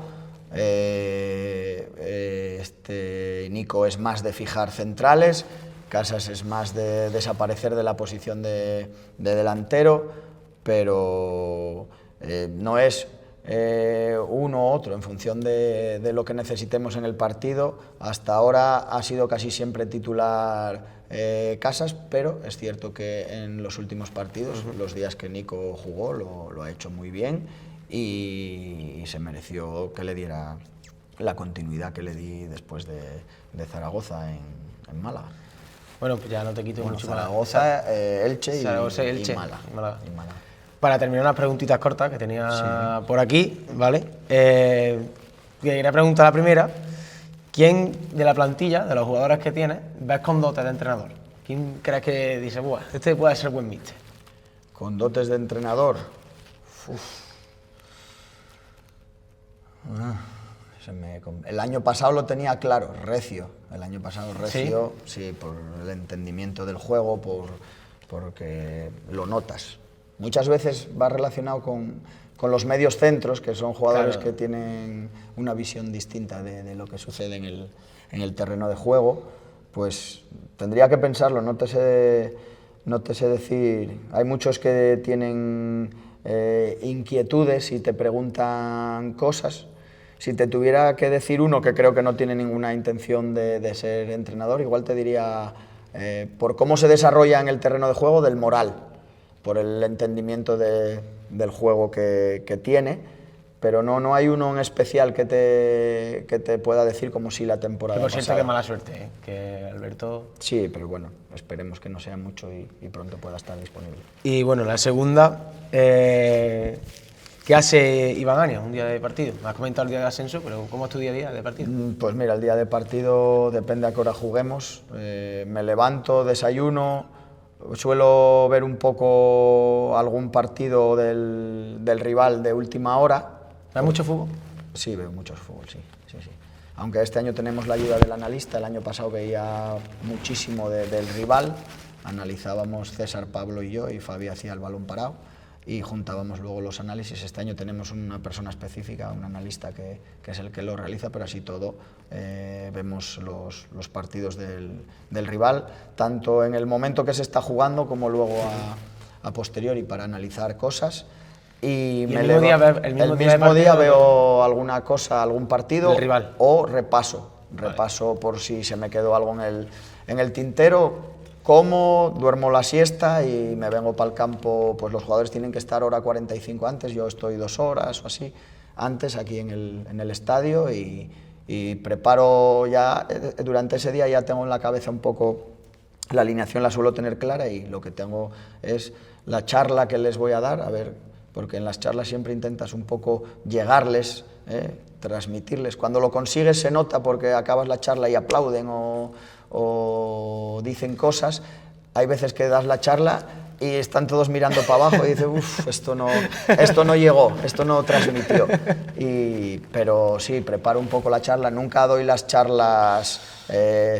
Nico es más de fijar centrales, Casas es más de desaparecer de la posición de delantero, pero no es uno u otro en función de lo que necesitemos en el partido. Hasta ahora ha sido casi siempre titular Casas, pero es cierto que en los últimos partidos, los días que Nico jugó, lo ha hecho muy bien y se mereció que le diera la continuidad que le di después de Zaragoza en Málaga. Bueno, pues ya no te quito mucho más. Zaragoza, Elche y Málaga. Y Málaga. Para terminar, unas preguntitas cortas que tenía por aquí, ¿vale? Quería preguntar la primera. ¿Quién de la plantilla, de los jugadores que tienes, ves con dotes de entrenador? ¿Quién crees que dice, buah, este puede ser buen míster? Con dotes de entrenador. El año pasado lo tenía claro, recio. El año pasado recio, sí, por el entendimiento del juego, porque lo notas. Muchas veces va relacionado con los medios centros, que son jugadores que tienen una visión distinta de lo que sucede en el terreno de juego. Pues tendría que pensarlo, no te sé decir. Hay muchos que tienen inquietudes y te preguntan cosas. Si te tuviera que decir uno que creo que no tiene ninguna intención de ser entrenador, igual te diría, por cómo se desarrolla en el terreno de juego, del moral, por el entendimiento del juego que tiene, pero no hay uno en especial que te pueda decir como si la temporada pasada. Por cierto, qué mala suerte, que Alberto... Sí, pero bueno, esperemos que no sea mucho y pronto pueda estar disponible. Y bueno, la segunda, ¿qué hace Iván Ania un día de partido? Me has comentado el día de ascenso, pero ¿cómo es tu día a día de partido? Pues mira, el día de partido depende a qué hora juguemos. Me levanto, desayuno, suelo ver un poco algún partido del rival de última hora. ¿Ves mucho fútbol? Sí, veo mucho fútbol, sí. Aunque este año tenemos la ayuda del analista, el año pasado veía muchísimo del rival, analizábamos César, Pablo y yo, y Fabi hacía el balón parado, y juntábamos luego los análisis. Este año tenemos una persona específica, un analista que es el que lo realiza, pero así todo vemos los partidos del rival, tanto en el momento que se está jugando como luego a posteriori para analizar cosas. Y el mismo día veo alguna cosa, algún partido del rival. O repaso por si se me quedó algo en el tintero. Como, duermo la siesta y me vengo para el campo. Pues los jugadores tienen que estar hora 45 antes, yo estoy 2 horas o así antes aquí en el estadio y preparo ya. Durante ese día ya tengo en la cabeza un poco la alineación, la suelo tener clara, y lo que tengo es la charla que les voy a dar, a ver, porque en las charlas siempre intentas un poco llegarles, transmitirles. Cuando lo consigues se nota porque acabas la charla y aplauden o dicen cosas. Hay veces que das la charla y están todos mirando para abajo y dicen, uff, esto no llegó, esto no transmitió. Pero sí, preparo un poco la charla. Nunca doy las charlas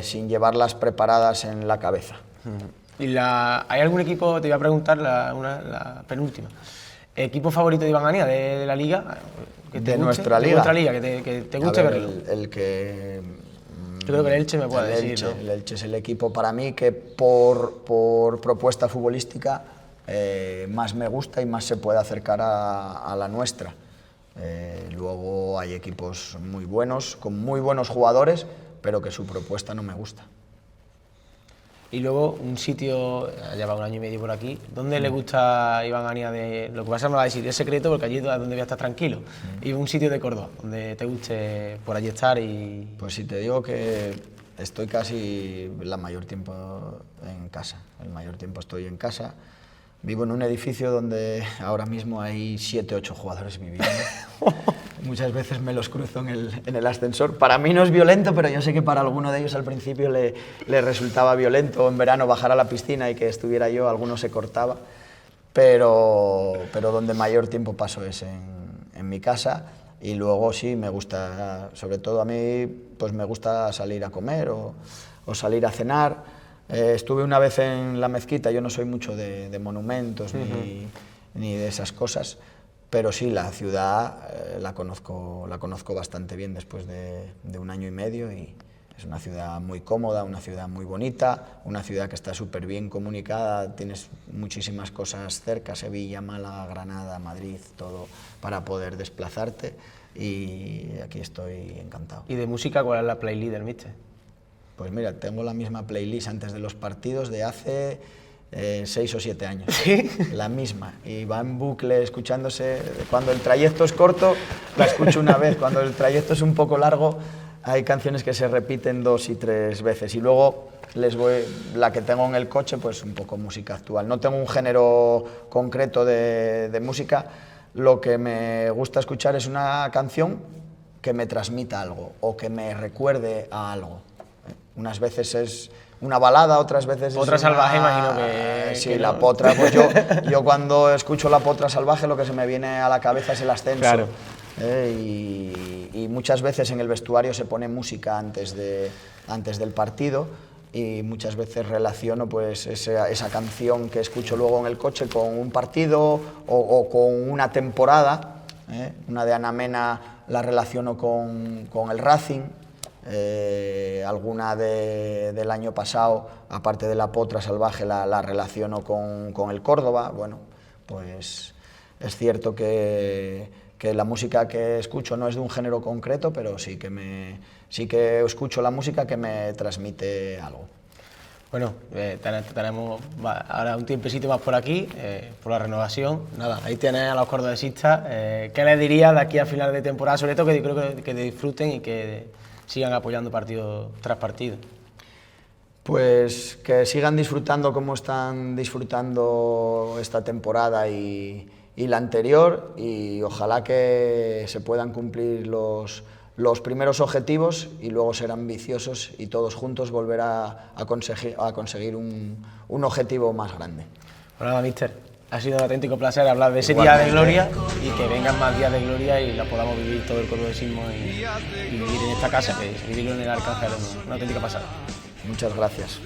sin llevarlas preparadas en la cabeza. ¿Hay algún equipo, te iba a preguntar la penúltima, equipo favorito de Iván Ania de la liga? De nuestra liga. Que te guste verlo. El que... Yo creo que el Elche me puede decir, Elche, ¿no? El Elche es el equipo para mí que por propuesta futbolística más me gusta y más se puede acercar a la nuestra. Luego hay equipos muy buenos, con muy buenos jugadores, pero que su propuesta no me gusta. Y luego un sitio, lleva 1 año y medio por aquí, ¿dónde le gusta a Iván Ania? Lo que pasa me va a decir, es secreto porque allí es donde voy a estar tranquilo. Y un sitio de Córdoba, donde te guste por allí estar y... Pues si te digo que estoy casi la mayor tiempo en casa, el mayor tiempo estoy en casa. Vivo en un edificio donde ahora mismo hay 7 u 8 jugadores viviendo. Muchas veces me los cruzo en el ascensor. Para mí no es violento, pero yo sé que para alguno de ellos al principio le resultaba violento en verano bajar a la piscina y que estuviera yo, alguno se cortaba. Pero donde mayor tiempo paso es en mi casa. Y luego sí, me gusta, sobre todo a mí, pues me gusta salir a comer o salir a cenar. Estuve una vez en la mezquita, yo no soy mucho de monumentos ni de esas cosas, pero sí, la ciudad la conozco bastante bien después de 1 año y medio, y es una ciudad muy cómoda, una ciudad muy bonita, una ciudad que está súper bien comunicada, tienes muchísimas cosas cerca, Sevilla, Málaga, Granada, Madrid, todo para poder desplazarte, y aquí estoy encantado. ¿Y de música cuál es la playlist del míster? Pues mira, tengo la misma playlist antes de los partidos de hace 6 o 7 años. ¿Sí? La misma. Y va en bucle escuchándose. Cuando el trayecto es corto, la escucho una vez. Cuando el trayecto es un poco largo, hay canciones que se repiten 2 y 3 veces. Y luego la que tengo en el coche, pues un poco música actual. No tengo un género concreto de música. Lo que me gusta escuchar es una canción que me transmita algo o que me recuerde a algo. Unas veces es una balada, otras veces Potra es salvaje, imagino que... Sí, que la no. potra, pues yo cuando escucho la potra salvaje lo que se me viene a la cabeza es el ascenso. Claro. y muchas veces en el vestuario se pone música antes del partido, y muchas veces relaciono pues esa canción que escucho luego en el coche con un partido o con una temporada. Una de Ana Mena la relaciono con el Racing, alguna del año pasado, aparte de La Potra Salvaje, la relaciono con el Córdoba. Bueno, pues es cierto que la música que escucho no es de un género concreto, pero sí que escucho la música que me transmite algo. Bueno, tenemos ahora un tiempecito más por aquí, por la renovación. Nada, ahí tienes a los cordobesistas. ¿Qué les dirías de aquí a final de temporada? Sobre todo que creo que disfruten y que sigan apoyando partido tras partido. Pues que sigan disfrutando como están disfrutando esta temporada y la anterior, y ojalá que se puedan cumplir los primeros objetivos y luego ser ambiciosos y todos juntos volver a conseguir un objetivo más grande. Bueno, nada, míster, ha sido un auténtico placer hablar de ese día de gloria, y que vengan más días de gloria y la podamos vivir todo el cordobesismo y vivir en esta casa, que vivirlo en el Arcángel es una auténtica pasada. Muchas gracias.